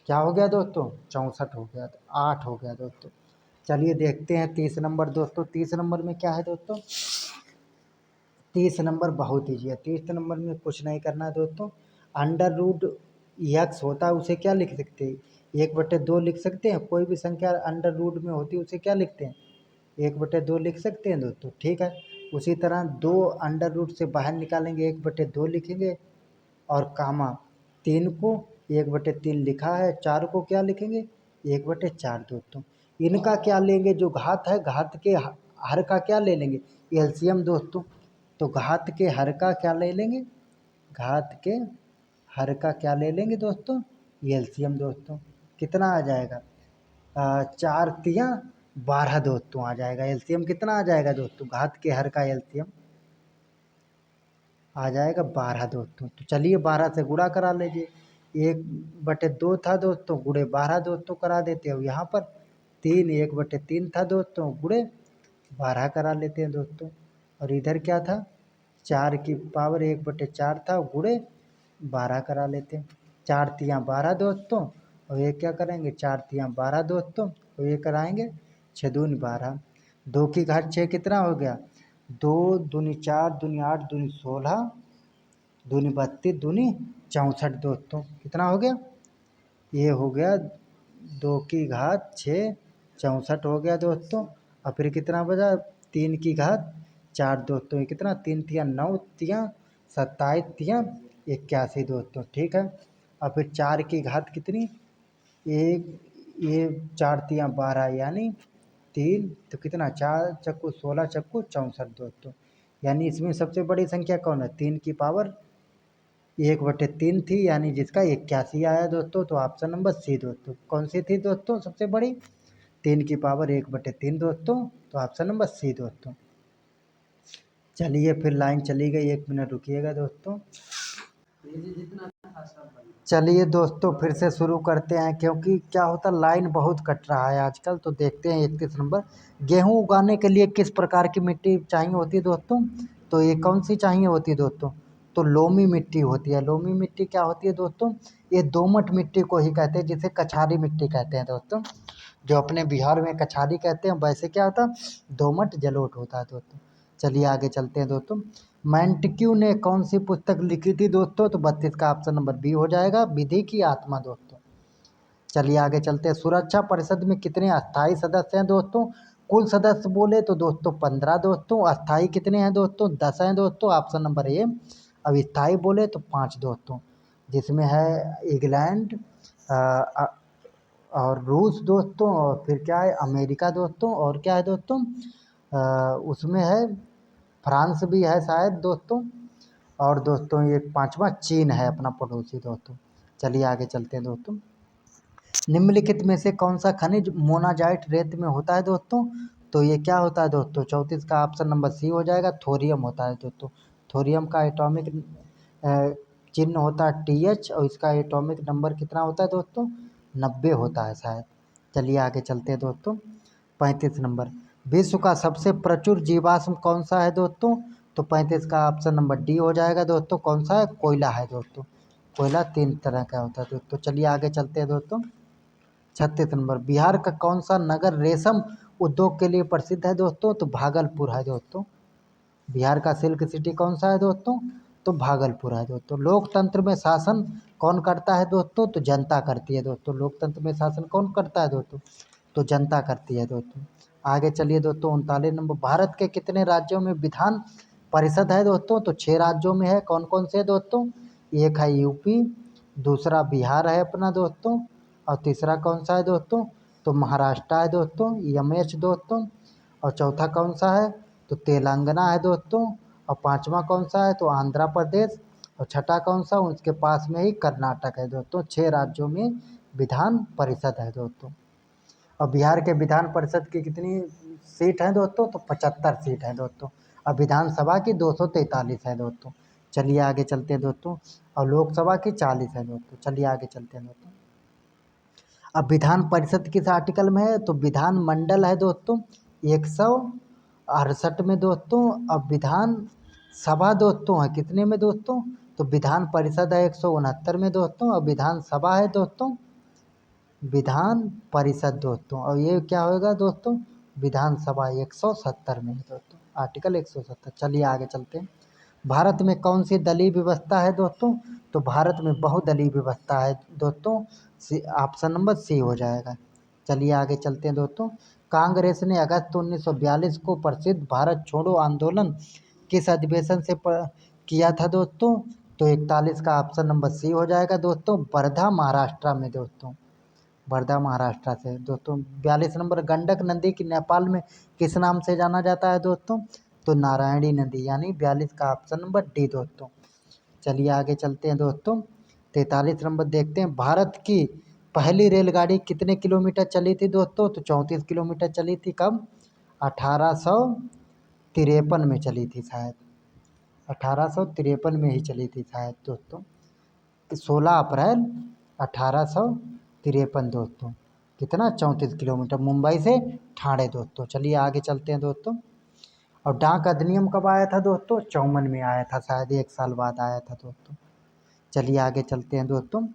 क्या हो गया दोस्तों 64 हो गया, 8 हो गया दोस्तों। चलिए देखते हैं 30 नंबर दोस्तों, 30 नंबर में क्या है दोस्तों, 30 नंबर बहुत ईजी है, 30 नंबर में कुछ नहीं करना है दोस्तों। अंडर रूट यक्स होता है उसे क्या लिख सकते हैं 1/2 लिख सकते हैं, कोई भी संख्या अंडर रूट में होती है उसे क्या लिखते हैं 1/2 लिख सकते हैं दोस्तों, ठीक है। उसी तरह 2 अंडर रूट से बाहर निकालेंगे 1/2 लिखेंगे, और कामा 3 को 1/3 लिखा है, 4 को क्या लिखेंगे 1/4 दोस्तों। इनका क्या लेंगे जो घात है, घात के हर का क्या ले लेंगे एलसीएम दोस्तों। तो घात के हर का क्या ले लेंगे, घात के हर का क्या ले लेंगे दोस्तों एलसीएम दोस्तों। कितना आ जाएगा 4×3 = 12 दोस्तों आ जाएगा, एलसीएम कितना आ जाएगा दोस्तों, घात के हर का एलसीएम आ जाएगा 12 दोस्तों। तो चलिए 12 से गुणा करा लीजिए, 1/2 था दोस्तों, गुणे 12 दोस्तों करा देते हैं। अब यहाँ पर 1/3 था दोस्तों, गुणे 12 करा लेते हैं दोस्तों। और इधर क्या था, 4 की पावर 1/4 था, गुणे 12 करा लेते हैं। 4 तियाँ 12 दोस्तों, और ये क्या करेंगे, 4 तियाँ 12 दोस्तों, और ये कराएंगे 6 दूनी 12। 2 की घात 6 कितना हो गया, 2 दूनी 4 दूनी 8 दूनी 16 दूनी 32 दूनी 64 दोस्तों। कितना हो गया, ये हो गया 2 की घात 6 64 हो गया दोस्तों। और फिर कितना बचा, 3 की घात 4 दोस्तों, ये कितना, 3 तियाँ 9 तियाँ 27 तियाँ 81 दोस्तों, ठीक है। और फिर 4 की घात कितनी, ये 4 तियाँ 12 यानी 3, तो कितना, 4 चक्कू 16 चक्कू 64 दोस्तों। यानी इसमें सबसे बड़ी संख्या कौन है, 3 की पावर 1/3 थी, यानी जिसका 81 आया दोस्तों। तो ऑप्शन नंबर सी दोस्तों, कौन सी थी दोस्तों सबसे बड़ी, 3 की पावर 1/3 दोस्तों। तो ऑप्शन नंबर सी दोस्तों। चलिए फिर लाइन चली गई, 1 मिनट रुकिएगा दोस्तों। चलिए दोस्तों फिर से शुरू करते हैं, क्योंकि क्या होता है लाइन बहुत कट रहा है आजकल। तो देखते हैं 31 नंबर, गेहूं उगाने के लिए किस प्रकार की मिट्टी चाहिए होती है दोस्तों। तो ये कौन सी चाहिए होती है दोस्तों, तो लोमी मिट्टी होती है। लोमी मिट्टी क्या होती है दोस्तों, ये दोमट मिट्टी को ही कहते हैं, जिसे कछारी मिट्टी कहते हैं दोस्तों। जो अपने बिहार में कछारी कहते हैं, वैसे क्या होता है, दोमट जलोढ़ होता है दोस्तों। चलिए आगे चलते हैं दोस्तों। मैंटक्यू ने कौन सी पुस्तक लिखी थी दोस्तों, तो 32 का ऑप्शन नंबर बी हो जाएगा, विधि की आत्मा दोस्तों। चलिए आगे चलते हैं। सुरक्षा परिषद में कितने अस्थाई सदस्य हैं दोस्तों, कुल सदस्य बोले तो दोस्तों 15 दोस्तों, अस्थाई कितने हैं दोस्तों, 10 हैं दोस्तों, ऑप्शन नंबर ए। अब स्थाई बोले तो 5 दोस्तों, जिसमें है इंग्लैंड और रूस दोस्तों, और फिर क्या है अमेरिका दोस्तों, और क्या है दोस्तों, उसमें है फ्रांस भी है शायद दोस्तों, और दोस्तों ये 5वां चीन है अपना पड़ोसी दोस्तों। चलिए आगे चलते हैं दोस्तों। निम्नलिखित में से कौन सा खनिज मोनाजाइट रेत में होता है दोस्तों, तो ये क्या होता है दोस्तों, 34 का ऑप्शन नंबर सी हो जाएगा, थोरियम होता है दोस्तों। थोरियम का एटॉमिक चिन्ह होता है TH, और इसका एटॉमिक नंबर कितना होता है दोस्तों, 90 होता है शायद। चलिए आगे चलते हैं दोस्तों। 35 नंबर, विश्व का सबसे प्रचुर जीवाश्म कौन सा है दोस्तों, तो 35 का ऑप्शन नंबर डी हो जाएगा दोस्तों। कौन सा है, कोयला है दोस्तों। कोयला 3 तरह का होता है दोस्तों। चलिए आगे चलते हैं दोस्तों। 36 नंबर, बिहार का कौन सा नगर रेशम उद्योग के लिए प्रसिद्ध है दोस्तों, तो भागलपुर है दोस्तों। बिहार का सिल्क सिटी कौन सा है दोस्तों, तो भागलपुर है दोस्तों। लोकतंत्र में शासन कौन करता है दोस्तों, तो जनता करती है दोस्तों। लोकतंत्र में शासन कौन करता है दोस्तों, तो जनता करती है दोस्तों। आगे चलिए दोस्तों। 39 नंबर, भारत के कितने राज्यों में विधान परिषद है दोस्तों, तो 6 राज्यों में है। कौन कौन से दोस्तों, एक है यूपी, दूसरा बिहार है अपना दोस्तों, और तीसरा कौन सा है दोस्तों, तो महाराष्ट्र है दोस्तों, यमेश दोस्तों। और चौथा कौन सा है, तो तेलंगाना है दोस्तों। और 5वां कौन सा है, तो आंध्र प्रदेश। और छठा कौन सा, उसके पास में ही कर्नाटक है दोस्तों। 6 राज्यों में विधान परिषद है दोस्तों। और बिहार के विधान परिषद की कितनी सीट है दोस्तों, तो 75 सीट है दोस्तों। और विधानसभा की 243 है दोस्तों। चलिए आगे चलते हैं दोस्तों। और लोकसभा की 40 है दोस्तों। चलिए आगे चलते हैं दोस्तों। अब विधान परिषद किस आर्टिकल में है, तो विधान मंडल है दोस्तों 168 में दोस्तों। अब विधान सभा दोस्तों है कितने में दोस्तों, तो विधान परिषद है 169 में दोस्तों, और विधान सभा है दोस्तों विधान परिषद दोस्तों, और ये क्या होगा दोस्तों, विधानसभा 170 में है दोस्तों, आर्टिकल 170। चलिए आगे चलते हैं। भारत में कौन सी दलीय व्यवस्था है दोस्तों, तो भारत में बहुदलीय व्यवस्था है दोस्तों। ऑप्शन नंबर सी हो जाएगा। चलिए आगे चलते हैं दोस्तों। कांग्रेस ने अगस्त 1942 को प्रसिद्ध भारत छोड़ो आंदोलन किस अधिवेशन से किया था दोस्तों, तो 41 का ऑप्शन नंबर सी हो जाएगा दोस्तों, वर्धा महाराष्ट्र में दोस्तों। वर्धा महाराष्ट्र से दोस्तों। 42 नंबर, गंडक नदी की नेपाल में किस नाम से जाना जाता है दोस्तों, तो नारायणी नदी, यानी 42 का ऑप्शन नंबर डी दोस्तों। चलिए आगे चलते हैं दोस्तों। 43 नंबर देखते हैं, भारत की पहली रेलगाड़ी कितने किलोमीटर चली थी दोस्तों, तो 34 किलोमीटर चली थी। कब, 1853 में चली थी शायद, 1853 में ही चली थी शायद दोस्तों। 16 अप्रैल 1853 दोस्तों। कितना? 34 किलोमीटर, मुंबई से ठाणे दोस्तों। चलिए आगे चलते हैं दोस्तों। और डाक अधिनियम कब आया था दोस्तों? 54 में आया था, शायद 1 साल बाद आया था दोस्तों। चलिए आगे चलते हैं दोस्तों।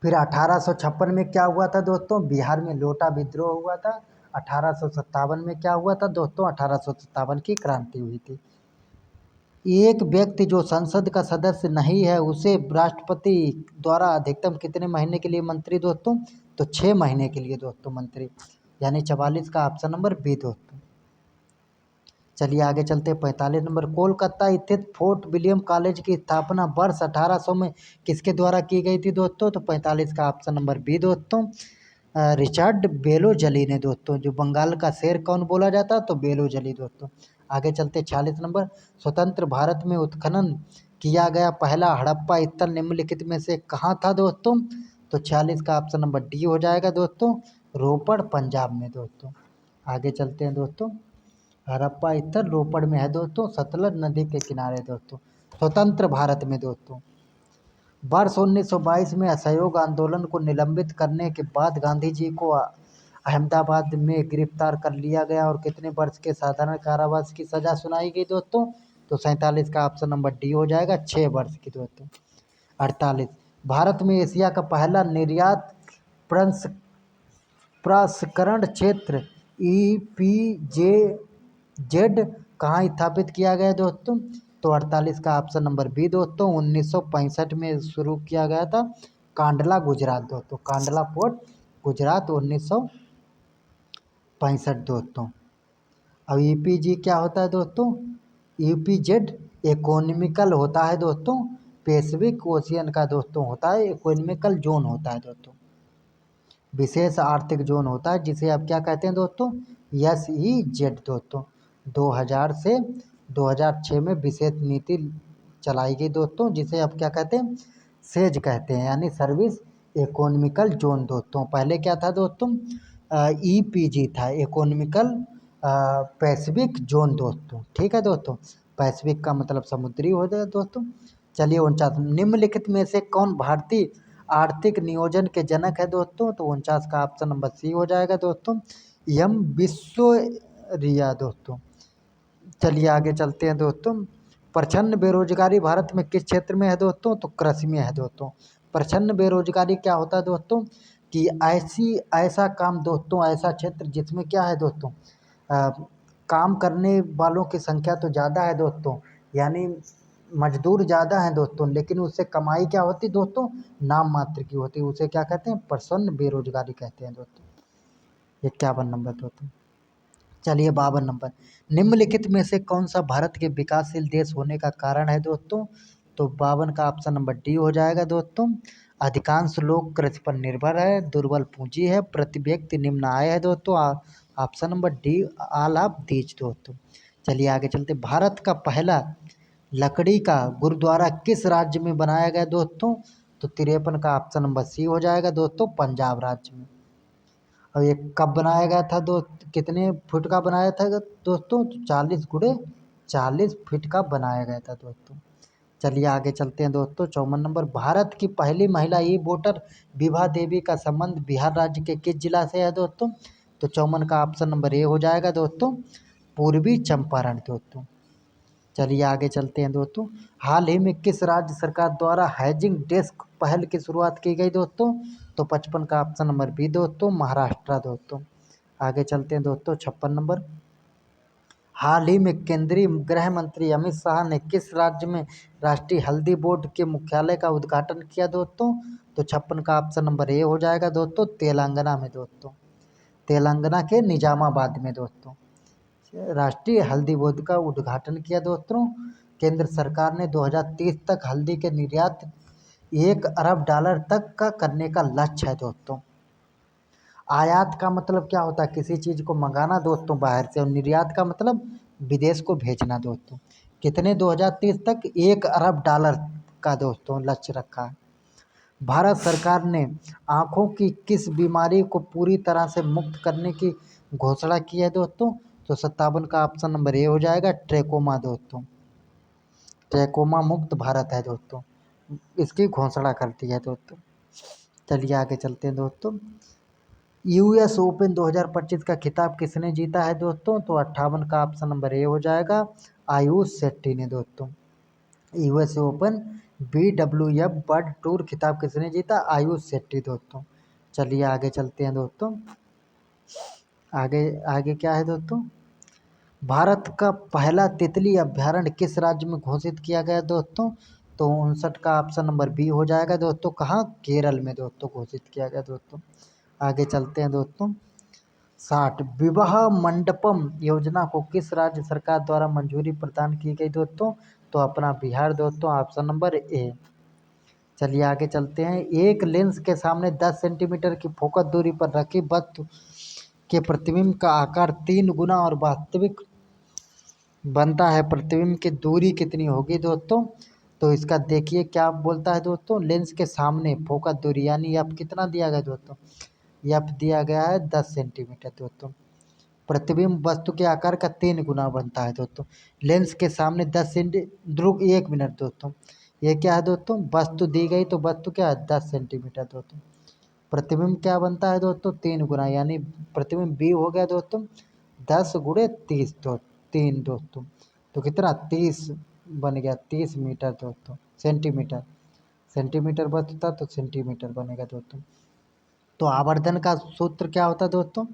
फिर 1856 में क्या हुआ था दोस्तों? बिहार में लोटा विद्रोह हुआ था। 1857 में क्या हुआ था दोस्तों? 1857 की क्रांति हुई थी। एक व्यक्ति जो संसद का सदस्य नहीं है उसे राष्ट्रपति द्वारा अधिकतम कितने महीने के लिए मंत्री दोस्तों? तो 6 महीने के लिए दोस्तों मंत्री, यानी 44 का ऑप्शन नंबर बी दोस्तों। चलिए आगे चलते हैं। 45 नंबर, कोलकाता स्थित फोर्ट विलियम कॉलेज की स्थापना वर्ष 1800 में किसके द्वारा की गई थी दोस्तों? तो 45 का ऑप्शन नंबर बी दोस्तों, रिचर्ड बेलोजली ने दोस्तों। जो बंगाल का शेर कौन बोला जाता? तो बेलोजली दोस्तों। आगे चलते 46 नंबर, स्वतंत्र भारत में उत्खनन किया गया पहला हड़प्पा स्थल निम्नलिखित में से कहाँ था दोस्तों? तो 46 का ऑप्शन नंबर डी हो जाएगा दोस्तों, रोपड़ पंजाब में दोस्तों। आगे चलते हैं दोस्तों। हड़प्पा स्थल रोपड़ में है दोस्तों, सतलज नदी के किनारे दोस्तों, स्वतंत्र भारत में दोस्तों। वर्ष 1922 में असहयोग आंदोलन को निलंबित करने के बाद गांधी जी को अहमदाबाद में गिरफ्तार कर लिया गया और कितने वर्ष के साधारण कारावास की सजा सुनाई गई दोस्तों? तो 47 का ऑप्शन नंबर डी हो जाएगा, 6 वर्ष की दोस्तों। 48, भारत में एशिया का पहला निर्यात प्रसंस्करण क्षेत्र EPZ कहाँ स्थापित किया गया दोस्तों? तो 48 का ऑप्शन नंबर बी दोस्तों, 1965 में शुरू किया गया था, कांडला गुजरात दोस्तों। कांडला पोर्ट गुजरात 1965 दोस्तों। अब EPG क्या होता है दोस्तों? EPZ इकोनॉमिकल होता है दोस्तों, पैसिफिक ओशियन का दोस्तों होता है, इकोनॉमिकल जोन होता है दोस्तों, विशेष आर्थिक जोन होता है, जिसे आप क्या कहते हैं दोस्तों? SEZ दोस्तों। 2000 से 2006 में विशेष नीति चलाई गई दोस्तों, जिसे आप क्या कहते हैं? सेज कहते हैं, यानी सर्विस इकोनॉमिकल जोन दोस्तों। पहले क्या था दोस्तों? EPG था, इकोनॉमिकल पैसिफिक जोन दोस्तों। ठीक है दोस्तों, पैसिफिक का मतलब समुद्री हो जाए दोस्तों। चलिए 49, निम्नलिखित में से कौन भारतीय आर्थिक नियोजन के जनक है दोस्तों? तो 49 का ऑप्शन नंबर सी हो जाएगा दोस्तों, एम विश्वेश्वरैया दोस्तों। चलिए आगे चलते हैं दोस्तों। प्रचंड बेरोजगारी भारत में किस क्षेत्र में है दोस्तों? तो कृषि में है दोस्तों। प्रचंड बेरोजगारी क्या होता है दोस्तों? कि ऐसा काम दोस्तों, ऐसा क्षेत्र जिसमें क्या है दोस्तों, काम करने वालों की संख्या तो ज़्यादा है दोस्तों, यानी मजदूर ज़्यादा हैं दोस्तों, लेकिन उससे कमाई क्या होती दोस्तों? नाम मात्र की होती है। उसे क्या कहते हैं? प्रचंड बेरोजगारी कहते हैं दोस्तों। 51 नंबर दोस्तों। चलिए 52 नंबर, निम्नलिखित में से कौन सा भारत के विकासशील देश होने का कारण है दोस्तों? तो 52 का ऑप्शन नंबर डी हो जाएगा दोस्तों, अधिकांश लोग कृषि पर निर्भर है, दुर्बल पूंजी है, प्रति व्यक्ति निम्न आय है दोस्तों। Option number D, all of these दोस्तों। चलिए आगे चलते। भारत का पहला लकड़ी का गुरुद्वारा किस राज्य में बनाया गया दोस्तों? तो 53 का ऑप्शन नंबर सी हो जाएगा दोस्तों, पंजाब राज्य में। और ये कब बनाया गया था कितने फुट का बनाया था दोस्तों? 40x40 फीट का बनाया गया था दोस्तों। चलिए आगे चलते हैं दोस्तों। 54 नंबर, भारत की पहली महिला ई वोटर विभा देवी का संबंध बिहार राज्य के किस जिला से है दोस्तों? तो 54 का ऑप्शन नंबर ए हो जाएगा दोस्तों, पूर्वी चंपारण दोस्तों। चलिए आगे चलते हैं दोस्तों। हाल ही में किस राज्य सरकार द्वारा हाउसिंग डेस्क पहल की शुरुआत की गई दोस्तों? तो 55 का ऑप्शन नंबर बी दोस्तों, महाराष्ट्र दोस्तों। आगे चलते हैं दोस्तों। 56 नंबर, हाल ही में केंद्रीय गृह मंत्री अमित शाह ने किस राज्य में राष्ट्रीय हल्दी बोर्ड के मुख्यालय का उद्घाटन किया दोस्तों? तो 56 का ऑप्शन नंबर ए हो जाएगा दोस्तों, तेलंगाना में दोस्तों, तेलंगाना के निजामाबाद में दोस्तों राष्ट्रीय हल्दी बोर्ड का उद्घाटन किया दोस्तों। केंद्र सरकार ने 2030 तक हल्दी के निर्यात $1 अरब तक का करने का लक्ष्य है दोस्तों। आयात का मतलब क्या होता है? किसी चीज़ को मंगाना दोस्तों बाहर से, और निर्यात का मतलब विदेश को भेजना दोस्तों। कितने 2030 तक $1 अरब का दोस्तों लक्ष्य रखा है। भारत सरकार ने आँखों की किस बीमारी को पूरी तरह से मुक्त करने की घोषणा की है दोस्तों? तो 57 का ऑप्शन नंबर ए हो जाएगा, ट्रैकोमा दोस्तों। ट्रैकोमा मुक्त भारत है दोस्तों। इसकी घोषणा करती है दोस्तों। चलिए आगे चलते हैं दोस्तों। यूएस ओपन 2025 का खिताब किसने जीता है दोस्तों? तो 58 का ऑप्शन नंबर ए हो जाएगा, आयुष शेट्टी ने दोस्तों। US open BWF world tour खिताब किसने जीता? आयुष शेट्टी दोस्तों। चलिए आगे चलते हैं दोस्तों। आगे आगे क्या है दोस्तों? भारत का पहला तितली अभ्यारण्य किस राज्य में घोषित किया गया दोस्तों? तो 59 का ऑप्शन नंबर बी हो जाएगा दोस्तों। कहाँ? केरल में दोस्तों घोषित किया गया दोस्तों। आगे चलते हैं दोस्तों। 60 विवाह मंडपम योजना को किस राज्य सरकार द्वारा मंजूरी प्रदान की गई दोस्तों? तो अपना बिहार दोस्तों, ऑप्शन नंबर ए। चलिए आगे चलते हैं। एक लेंस के सामने 10 सेंटीमीटर की फोकस दूरी पर रखी वस्तु के प्रतिबिंब का आकार 3 गुना और वास्तविक बनता है, प्रतिबिंब की दूरी कितनी होगी दोस्तों? तो इसका देखिए क्या बोलता है दोस्तों। लेंस के सामने फोकस दूरी यानी एफ कितना दिया गया दोस्तों? एफ दिया गया है 10 सेंटीमीटर दोस्तों। प्रतिबिंब वस्तु के आकार का 3 गुना बनता है दोस्तों। लेंस के सामने 10 सेंटी ध्रुव 1 मिनट दोस्तों। ये क्या है दोस्तों? वस्तु दी गई तो वस्तु क्या है? 10 सेंटीमीटर दोस्तों। प्रतिबिंब क्या बनता है दोस्तों? 3 गुना, यानी प्रतिबिंब बी हो गया दोस्तों 10 गुणे 30 3 दोस्तों। तो कितना? 30 बन गया, 30 मीटर दोस्तों। सेंटीमीटर, सेंटीमीटर बचता तो सेंटीमीटर बनेगा दोस्तों। तो आवर्धन का सूत्र क्या होता है दोस्तों?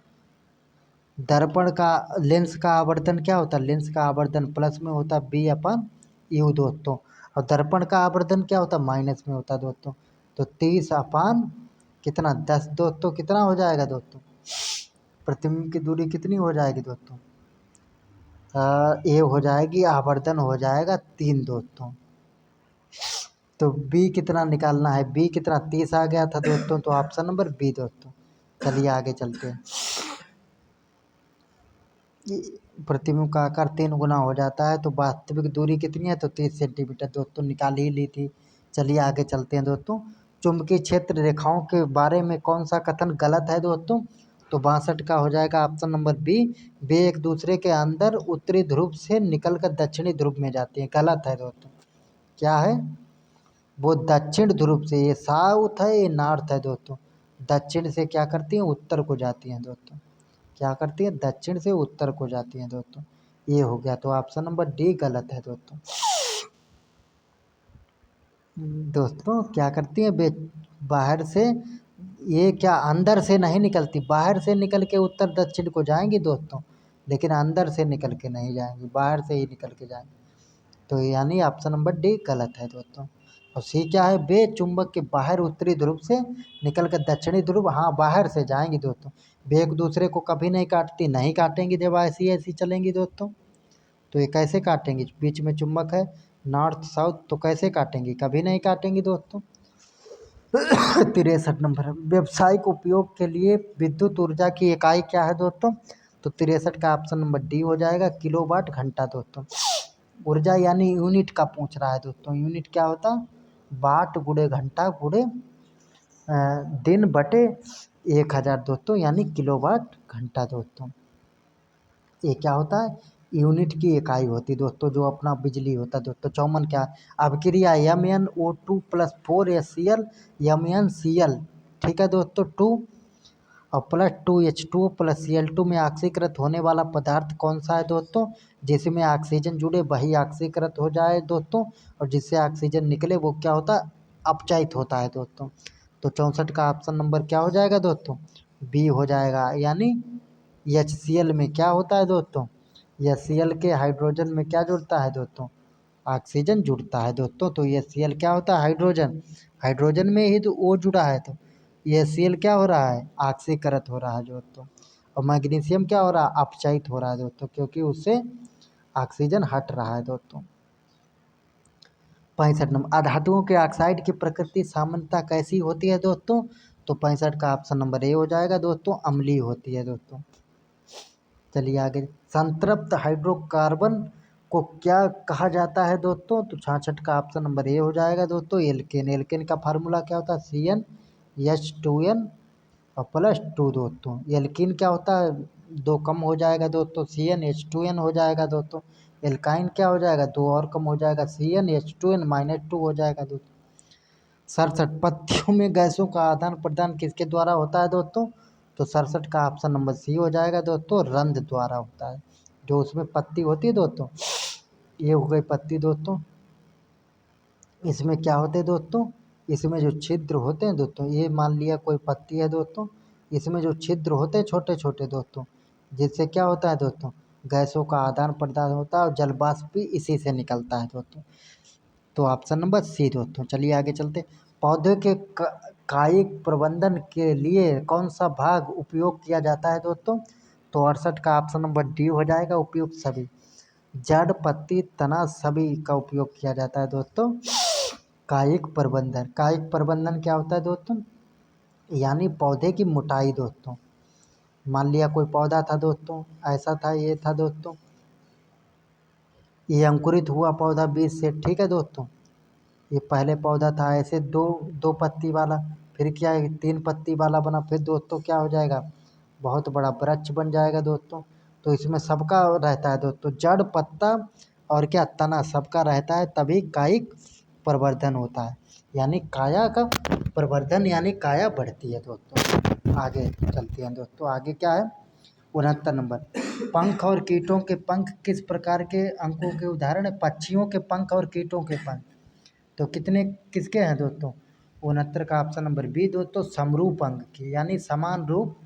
दर्पण का लेंस का आवर्धन क्या होता है? लेंस का आवर्धन प्लस में होता है B/U दोस्तों। और दर्पण का आवर्धन क्या होता है? माइनस में होता है दोस्तों। तो 30 कितना? 10 दोस्तों। कितना हो जाएगा दोस्तों? प्रतिबिंब की दूरी कितनी हो जाएगी दोस्तों? ए हो जाएगी, आवर्धन हो जाएगा 3 दोस्तों। तो बी कितना निकालना है? बी कितना? 30 आ गया था दोस्तों, तो ऑप्शन नंबर बी दोस्तों। चलिए आगे चलते हैं। प्रतिबिंब का आकार 3 गुना हो जाता है, तो वास्तविक दूरी कितनी है? तो 30 सेंटीमीटर दोस्तों निकाल ही ली थी। चलिए आगे चलते हैं दोस्तों। चुंबकीय क्षेत्र रेखाओं के बारे में कौन सा कथन गलत है दोस्तों? तो 62 का हो जाएगा ऑप्शन नंबर बी, वे एक दूसरे के अंदर उत्तरी ध्रुव से निकलकर दक्षिणी ध्रुव में जाती हैं। गलत है दोस्तों। क्या है? वो दक्षिण ध्रुव से, ये साउथ है, ये नॉर्थ है दोस्तों। दक्षिण से क्या करती हैं? उत्तर को जाती हैं दोस्तों। क्या करती है? दक्षिण से उत्तर को जाती हैं दोस्तों। ये हो गया, तो ऑप्शन नंबर डी गलत है दोस्तों। दोस्तों क्या करती है? बाहर से, ये क्या अंदर से नहीं निकलती, बाहर से निकल के उत्तर दक्षिण को जाएंगी दोस्तों, लेकिन अंदर से निकल के नहीं जाएंगी, बाहर से ही निकल के जाएंगी। तो यानी ऑप्शन नंबर डी गलत है दोस्तों। और सी क्या है? वे चुंबक के बाहर उत्तरी ध्रुव से निकल कर दक्षिणी ध्रुव, हाँ बाहर से जाएंगी दोस्तों। वे एक दूसरे को कभी नहीं काटती, नहीं काटेंगी जब ऐसी ऐसी चलेंगी दोस्तों। तो ये कैसे काटेंगी? बीच में चुंबक है नॉर्थ साउथ, तो कैसे काटेंगी? कभी नहीं काटेंगी दोस्तों। 63 नंबर, व्यावसायिक उपयोग के लिए विद्युत ऊर्जा की इकाई क्या है दोस्तों? तो 63 का ऑप्शन नंबर डी हो जाएगा, किलोवाट घंटा दोस्तों। ऊर्जा यानी यूनिट का पूछ रहा है दोस्तों। यूनिट क्या होता? वाट गुणे घंटा गुणे दिन बटे 1000 दोस्तों, यानी किलोवाट घंटा दोस्तों। ये क्या होता है? यूनिट की इकाई होती दोस्तों, जो अपना बिजली होता है दोस्तों। 54 क्या? अभिक्रिया MnO2+4HCl MnCl, ठीक है दोस्तों, 2 और प्लस 2H2 प्लस Cl2 में ऑक्सीकृत होने वाला पदार्थ कौन सा है दोस्तों? जिसमें ऑक्सीजन जुड़े वही ऑक्सीकृत हो जाए दोस्तों, और जिससे ऑक्सीजन निकले वो क्या होता है? अपचयित होता है दोस्तों। तो 64 का ऑप्शन नंबर क्या हो जाएगा दोस्तों? बी हो जाएगा, यानी HCl में क्या होता है दोस्तों? HCl के हाइड्रोजन में क्या जुड़ता है दोस्तों? ऑक्सीजन जुड़ता है दोस्तों। तो HCl क्या होता है? हाइड्रोजन, हाइड्रोजन में ही तो O जुड़ा है, तो HCl क्या हो रहा है? ऑक्सीकृत हो रहा है दोस्तों। और मैग्नीशियम क्या हो रहा है? अपचयित हो रहा है दोस्तों, क्योंकि उससे ऑक्सीजन हट रहा है दोस्तों। 65 नंबर, अधातुओं के ऑक्साइड की प्रकृति सामान्यतः कैसी होती है दोस्तों? तो 65 का ऑप्शन नंबर ए हो जाएगा दोस्तों, अम्लीय होती है दोस्तों। चलिए आगे, संतृप्त हाइड्रोकार्बन को क्या कहा जाता है दोस्तों? तो 66 का ऑप्शन नंबर ए हो जाएगा दोस्तों, एल्केन। एल्केन का फार्मूला क्या होता है? CnH2n और +2 दोस्तों। एल्कीन क्या होता है? 2 कम हो जाएगा दोस्तों, CnH2n हो जाएगा दोस्तों। एल्काइन क्या हो जाएगा? 2 और कम हो जाएगा, CnH2n -2 हो जाएगा दोस्तों। 67 पत्तियों में गैसों का आदान प्रदान किसके द्वारा होता है दोस्तों? तो 67 का ऑप्शन नंबर सी हो जाएगा दोस्तों, रंध्र द्वारा होता है। जो उसमें पत्ती होती है दोस्तों, ये हो गई पत्ती दोस्तों। इसमें क्या होते हैं दोस्तों? इसमें जो छिद्र होते हैं दोस्तों, ये मान लिया कोई पत्ती है दोस्तों, इसमें जो छिद्र होते हैं छोटे छोटे दोस्तों, जिससे क्या होता है दोस्तों? गैसों का आदान प्रदान होता है और जल वाष्प भी इसी से निकलता है दोस्तों। तो ऑप्शन नंबर सी दोस्तों। चलिए आगे चलते। पौधे के कायिक प्रबंधन के लिए कौन सा भाग उपयोग किया जाता है दोस्तों? तो 68 का ऑप्शन नंबर डी हो जाएगा, उपयुक्त सभी। जड़, पत्ती, तना सभी का उपयोग किया जाता है दोस्तों। कायिक प्रबंधन, कायिक प्रबंधन क्या होता है दोस्तों? यानी पौधे की मोटाई दोस्तों। मान लिया कोई पौधा था दोस्तों, ऐसा था, ये था दोस्तों, ये अंकुरित हुआ पौधा बीज से, ठीक है दोस्तों। ये पहले पौधा था ऐसे दो दो पत्ती वाला, फिर क्या है 3 पत्ती वाला बना, फिर दोस्तों क्या हो जाएगा? बहुत बड़ा वृक्ष बन जाएगा दोस्तों। तो इसमें सबका रहता है दोस्तों, जड़, पत्ता और क्या तना, सबका रहता है, तभी कायिक प्रवर्धन होता है। यानी काया का प्रवर्धन यानी काया बढ़ती है दोस्तों। आगे चलते हैं दोस्तों, आगे क्या है? 69 नंबर। पंख और कीटों के पंख किस प्रकार के अंकों के उदाहरण है? पक्षियों के पंख और कीटों के पंख तो कितने किसके हैं दोस्तों? 69 का ऑप्शन नंबर बी दोस्तों, समरूप अंग के, यानी समान रूप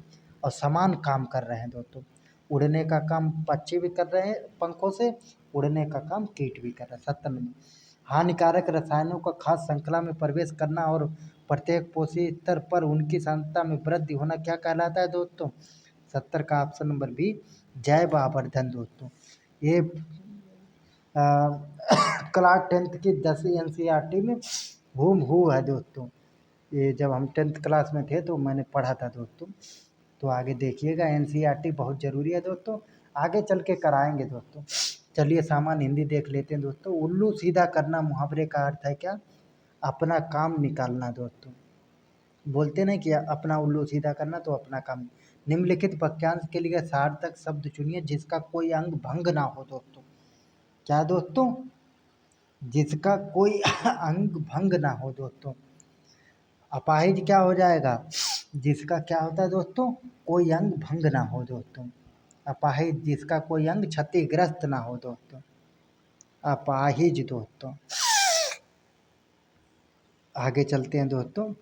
और समान काम कर रहे हैं दोस्तों। उड़ने का काम पक्षी भी कर रहे हैं पंखों से, उड़ने का काम कीट भी कर रहे हैं। 70 नंबर। हानिकारक रसायनों का खास श्रृंखला में प्रवेश करना और प्रत्येक पोषी स्तर पर उनकी सांद्रता में वृद्धि होना क्या कहलाता है दोस्तों? 70 का ऑप्शन नंबर बी, जैव आवर्धन दोस्तों। ये क्लास 10th की 10वीं NCERT में हूबहू है दोस्तों। ये जब हम 10th क्लास में थे तो मैंने पढ़ा था दोस्तों। तो आगे देखिएगा, NCERT बहुत ज़रूरी है दोस्तों, आगे चल के कराएंगे दोस्तों। चलिए सामान्य हिंदी देख लेते हैं दोस्तों। उल्लू सीधा करना मुहावरे का अर्थ है क्या? अपना काम निकालना दोस्तों। बोलते नहीं कि अपना उल्लू सीधा करना, तो अपना काम। निम्नलिखित वाक्यांश के लिए सार्थक शब्द चुनिए जिसका कोई अंग भंग ना हो दोस्तों। क्या दोस्तों? जिसका कोई अंग भंग ना हो दोस्तों। अपाहिज क्या हो जाएगा? जिसका क्या होता है दोस्तों? कोई अंग भंग ना हो दोस्तों। अपाहिज जिसका कोई अंग क्षतिग्रस्त ना हो दोस्तों, अपाहिज दोस्तों। आगे चलते हैं दोस्तों।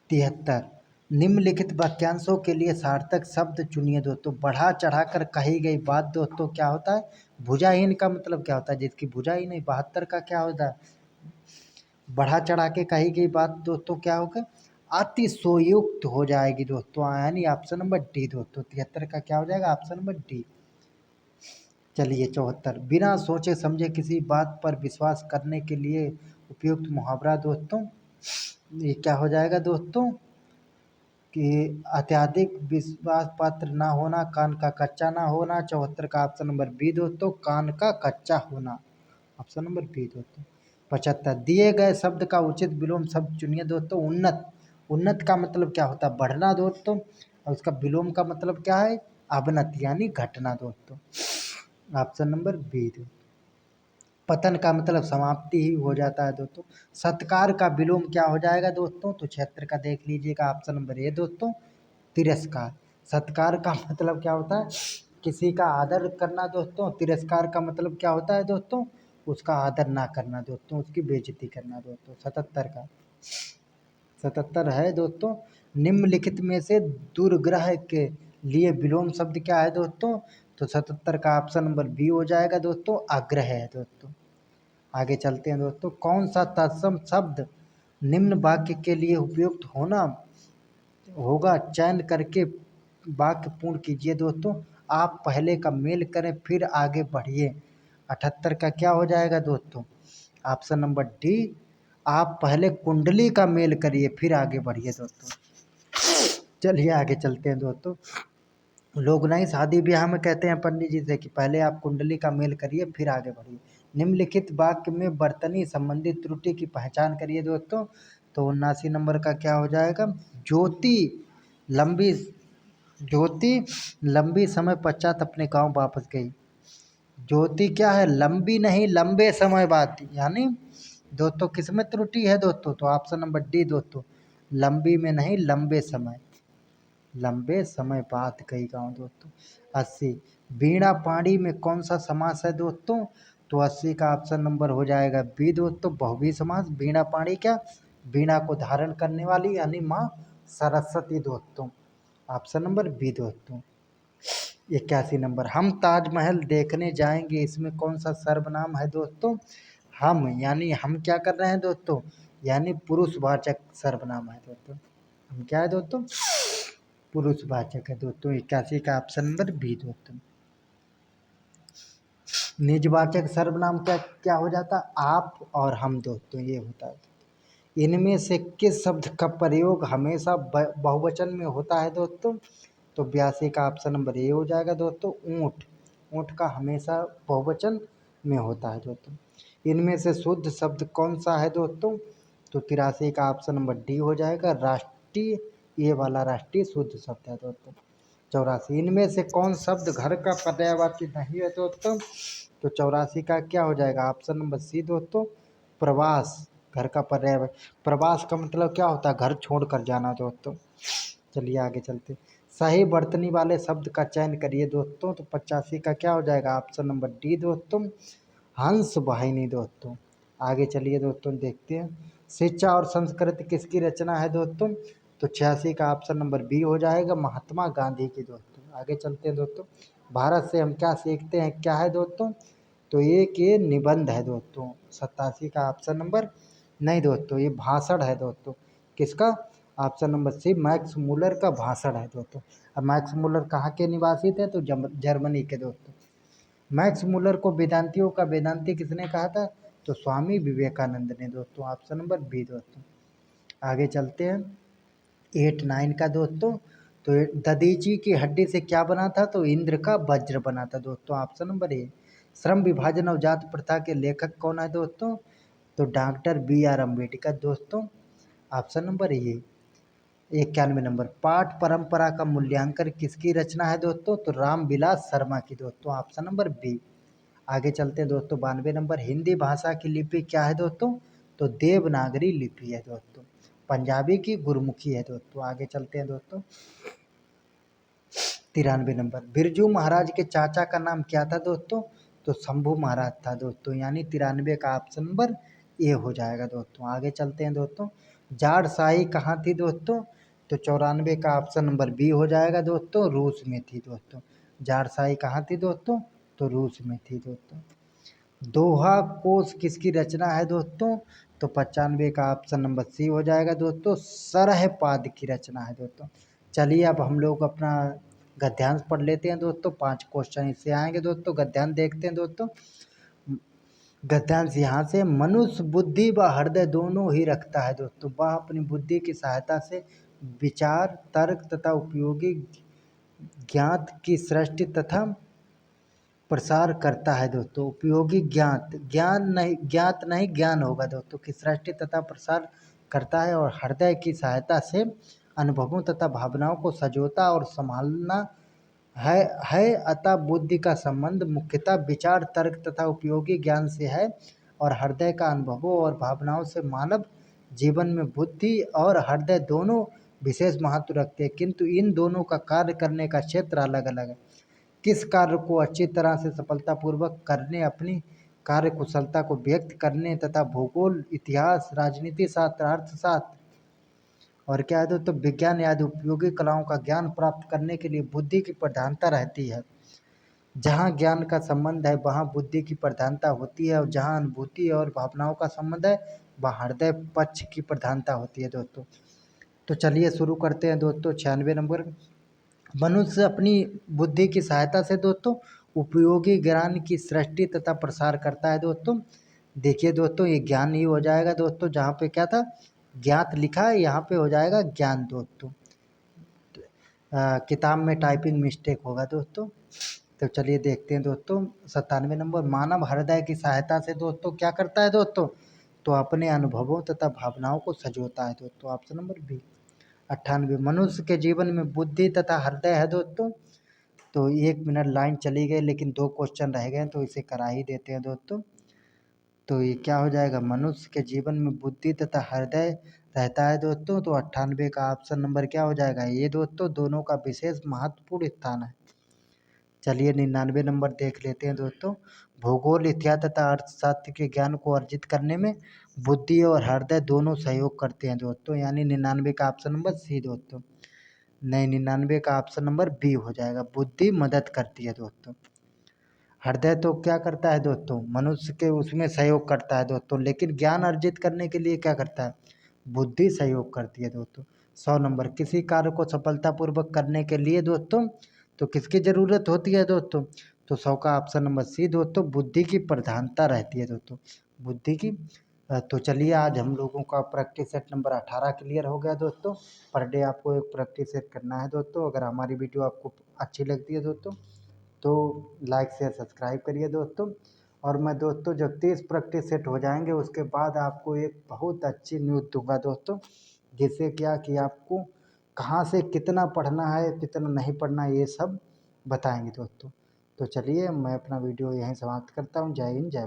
73। निम्नलिखित वाक्यांशों के लिए सार्थक शब्द चुनिए दोस्तों। बढ़ा चढ़ाकर कही गई बात दोस्तों क्या होता है? भुजाहीन का मतलब क्या होता है? जिसकी भुजा ही नहीं। 72 का क्या होता है? बढ़ा चढ़ा के कही गई बात दोस्तों क्या होगा? अतिशयोक्त हो जाएगी दोस्तों, यानी ऑप्शन नंबर डी दोस्तों। 73 का क्या हो जाएगा? Option number D. चलिए 74। बिना सोचे समझे किसी बात पर विश्वास करने के लिए उपयुक्त मुहावरा दोस्तों, ये क्या हो जाएगा दोस्तों? कि अत्यधिक विश्वास पात्र ना होना, कान का कच्चा ना होना। 74 का ऑप्शन नंबर बी दोस्तों, कान का कच्चा होना, ऑप्शन नंबर बी दोस्तों। 75। दिए गए शब्द का उचित विलोम शब्द चुनिए दोस्तों। उन्नत, उन्नत का मतलब क्या होता है? बढ़ना दोस्तों, और उसका विलोम का मतलब क्या है? अवनत यानी घटना दोस्तों, ऑप्शन नंबर बी दोस्तों। पतन का मतलब समाप्ति ही हो जाता है दोस्तों। सत्कार का विलोम क्या हो जाएगा दोस्तों? तो 76 का देख लीजिएगा, ऑप्शन नंबर ए दोस्तों, तिरस्कार। सत्कार का मतलब क्या होता है? किसी का आदर करना दोस्तों। तिरस्कार का मतलब क्या होता है दोस्तों? उसका आदर ना करना दोस्तों, उसकी बेइज्जती करना दोस्तों। 77 का 77 है दोस्तों। निम्नलिखित में से दुर्ग्रह के लिए विलोम शब्द क्या है दोस्तों? तो 77 का ऑप्शन नंबर बी हो जाएगा दोस्तों, आग्रह है दोस्तों। आगे चलते हैं दोस्तों। कौन सा तत्सम शब्द निम्न वाक्य के लिए उपयुक्त होना होगा, चयन करके वाक्य पूर्ण कीजिए दोस्तों। आप पहले का मेल करें फिर आगे बढ़िए। 78 का क्या हो जाएगा दोस्तों? ऑप्शन नंबर डी, आप पहले कुंडली का मेल करिए फिर आगे बढ़िए दोस्तों। चलिए आगे चलते हैं दोस्तों। लोग नहीं शादी ब्याह में कहते हैं पंडित जी से कि पहले आप कुंडली का मेल करिए फिर आगे बढ़िए। निम्नलिखित वाक्य में बर्तनी संबंधी त्रुटि की पहचान करिए दोस्तों। तो 79 नंबर का क्या हो जाएगा? ज्योति लंबी ज्योति लंबी समय पश्चात अपने गांव वापस गई। ज्योति क्या है? लंबी नहीं, लंबे समय बाद, यानी दोस्तों किसमें त्रुटि है दोस्तों? तो ऑप्शन नंबर डी दोस्तों, लंबी में नहीं लंबे समय, लंबे समय बाद कही गाँव दोस्तों। 80, वीणा पाणी में कौन सा समास है दोस्तों? तो 80 का ऑप्शन नंबर हो जाएगा बी दोस्तों, बहुवी समास। वीणा पाणी क्या? वीणा को धारण करने वाली यानी माँ सरस्वती दोस्तों। ऑप्शन नंबर बी दोस्तों। 81 नंबर, हम ताजमहल देखने जाएंगे, इसमें कौन सा सर्वनाम है दोस्तों? हम यानी हम क्या कर रहे हैं दोस्तों? यानी पुरुषवाचक सर्वनाम है दोस्तों। हम क्या है दोस्तों? पुरुषवाचक है दोस्तों। 81 का ऑप्शन नंबर बी दोस्तों। निजवाचक सर्वनाम क्या क्या हो जाता? आप और हम दोस्तों, ये होता है। इनमें से किस शब्द का प्रयोग हमेशा बहुवचन में होता है दोस्तों? तो 82 का ऑप्शन नंबर ए हो जाएगा दोस्तों, ऊँट। ऊँट का हमेशा बहुवचन में होता है दोस्तों। इनमें से शुद्ध शब्द कौन सा है दोस्तों? तो 83 का ऑप्शन नंबर डी हो जाएगा, राष्ट्रीय। ये वाला राष्ट्रीय शुद्ध शब्द है दोस्तों। 84, इनमें से कौन शब्द घर का पर्यायवाची नहीं है दोस्तों? तो 84 का क्या हो जाएगा? ऑप्शन नंबर सी दोस्तों, प्रवास। घर का पर्याय, प्रवास का मतलब क्या होता है? घर छोड़कर जाना दोस्तों। चलिए आगे चलते। सही वर्तनी वाले शब्द का चयन करिए दोस्तों। तो 85 का क्या हो जाएगा? ऑप्शन नंबर डी दोस्तों, हंस वाहिनी दोस्तों। आगे चलिए दोस्तों देखते हैं, शिक्षा और संस्कृति किसकी रचना है दोस्तों? तो 86 का ऑप्शन नंबर बी हो जाएगा, महात्मा गांधी की दोस्तों। आगे चलते हैं दोस्तों, भारत से हम क्या सीखते हैं क्या है दोस्तों? तो ये निबंध है दोस्तों। 87 का ऑप्शन नंबर नहीं दोस्तों, ये भाषण है दोस्तों। किसका? Option number C, Max Muller का भाषण है दोस्तों। अब मैक्स मूलर कहाँ के निवासी थे? तो जर्मनी के दोस्तों। मैक्स मूलर को वेदांतियों का वेदांती किसने कहा था? तो स्वामी विवेकानंद ने दोस्तों। ऑप्शन नंबर बी दोस्तों। आगे चलते हैं 89 का दोस्तों, तो दधीची की हड्डी से क्या बना था? तो इंद्र का वज्र बना था दोस्तों। Option number A. श्रम विभाजन और जात प्रथा के लेखक कौन है दोस्तों? तो डॉक्टर बी आर अम्बेडकर दोस्तों। Option number A. 91 नंबर, पाठ परंपरा का मूल्यांकन किसकी रचना है दोस्तों? तो रामविलास शर्मा की दोस्तों। Option number B. आगे चलते हैं दोस्तों 92 नंबर, हिंदी भाषा की लिपि क्या है दोस्तों? तो देवनागरी लिपि है दोस्तों। पंजाबी की गुरमुखी है दोस्तों। आगे चलते हैं दोस्तों 93 नंबर, बिरजू महाराज के चाचा का नाम क्या था दोस्तों? तो शंभू महाराज था दोस्तों। यानी 93 का ऑप्शन नंबर ए हो जाएगा दोस्तों। आगे चलते हैं दोस्तों, जाड़ शाही कहाँ थी दोस्तों? तो 94 का ऑप्शन नंबर बी हो जाएगा दोस्तों, रूस में थी दोस्तों। जाड़ शाही कहाँ थी दोस्तों? तो रूस में थी दोस्तों। दोहा कोश किसकी रचना है दोस्तों? तो 95 का ऑप्शन नंबर सी हो जाएगा दोस्तों, सरहपाद की रचना है दोस्तों। चलिए अब हम लोग अपना गद्यांश पढ़ लेते हैं दोस्तों। 5 क्वेश्चन इससे आएंगे दोस्तों। गद्यांश देखते हैं दोस्तों। गद्यांश यहाँ से, मनुष्य बुद्धि व हृदय दोनों ही रखता है दोस्तों। वह अपनी बुद्धि की सहायता से विचार, तर्क तथा उपयोगी ज्ञात की सृष्टि तथा प्रसार करता है दोस्तों। उपयोगी ज्ञात नहीं ज्ञान होगा दोस्तों, की सृष्टि तथा प्रसार करता है। और हृदय की सहायता से अनुभवों तथा भावनाओं को सजोता और संभालना है। अतः बुद्धि का संबंध मुख्यतः विचार, तर्क तथा उपयोगी ज्ञान से है। और हृदय का अनुभवों और भावनाओं से। मानव जीवन में बुद्धि और हृदय दोनों विशेष महत्व रखते हैं, किंतु इन दोनों का कार्य करने का क्षेत्र अलग अलग है। किस कार्य को अच्छी तरह से सफलतापूर्वक करने, अपनी कार्य कुशलता को व्यक्त करने तथा भूगोल, इतिहास, राजनीति शास्त्र, अर्थशास्त्र और क्या है दोस्तों विज्ञान आदि उपयोगी कलाओं का ज्ञान प्राप्त करने के लिए बुद्धि की प्रधानता रहती है। जहाँ ज्ञान का संबंध है वहाँ बुद्धि की प्रधानता होती है, और जहाँ अनुभूति और भावनाओं का संबंध है वहाँ हृदय पक्ष की प्रधानता होती है दोस्तों। तो चलिए शुरू करते हैं दोस्तों 96 नंबर, मनुष्य अपनी बुद्धि की सहायता से दोस्तों उपयोगी ज्ञान की सृष्टि तथा प्रसार करता है दोस्तों। देखिए दोस्तों ये ज्ञान ही हो जाएगा दोस्तों, जहाँ पे क्या था ज्ञात लिखा है यहाँ पे हो जाएगा ज्ञान दोस्तों। किताब में टाइपिंग मिस्टेक होगा दोस्तों। तो चलिए देखते हैं दोस्तों 97 नंबर, मानव हृदय की सहायता से दोस्तों क्या करता है दोस्तों? तो अपने अनुभवों तथा भावनाओं को सजोता है दोस्तों। Option number B. 98, मनुष्य के जीवन में बुद्धि तथा हृदय है दोस्तों। तो 1 मिनट लाइन चली गई लेकिन 2 क्वेश्चन रह गए तो इसे करा ही देते हैं दोस्तों। तो ये क्या हो जाएगा, मनुष्य के जीवन में बुद्धि तथा हृदय रहता है दोस्तों। तो 98 का ऑप्शन नंबर क्या हो जाएगा, ये दोस्तों दोनों का विशेष महत्वपूर्ण स्थान है। चलिए 99 नंबर देख लेते हैं दोस्तों। भूगोल, इतिहास तथा अर्थशास्त्र के ज्ञान को अर्जित करने में बुद्धि और हृदय दोनों सहयोग करते हैं दोस्तों, यानी 99 का ऑप्शन नंबर सी दोस्तों। नहीं, 99 का ऑप्शन नंबर बी हो जाएगा, बुद्धि मदद करती है दोस्तों। हृदय तो क्या करता है दोस्तों, मनुष्य के उसमें सहयोग करता है दोस्तों, लेकिन ज्ञान अर्जित करने के लिए क्या करता है, बुद्धि सहयोग करती है दोस्तों। 100 नंबर, किसी कार्य को सफलतापूर्वक करने के लिए दोस्तों तो किसकी ज़रूरत होती है दोस्तों, तो 100 का ऑप्शन नंबर सी दोस्तों, बुद्धि की प्रधानता रहती है दोस्तों, बुद्धि की। तो चलिए आज हम लोगों का प्रैक्टिस सेट नंबर 18 क्लियर हो गया दोस्तों। पर डे आपको एक प्रैक्टिस सेट करना है दोस्तों। अगर हमारी वीडियो आपको अच्छी लगती है दोस्तों तो लाइक शेयर सब्सक्राइब करिए दोस्तों। और मैं दोस्तों जब 30 प्रैक्टिस सेट हो जाएंगे उसके बाद आपको एक बहुत अच्छी न्यूज़ दूंगा दोस्तों, जिससे क्या कि आपको कहाँ से कितना पढ़ना है कितना नहीं पढ़ना है ये सब बताएंगे दोस्तों। तो चलिए मैं अपना वीडियो यहीं समाप्त करता हूँ। जय हिंद, जय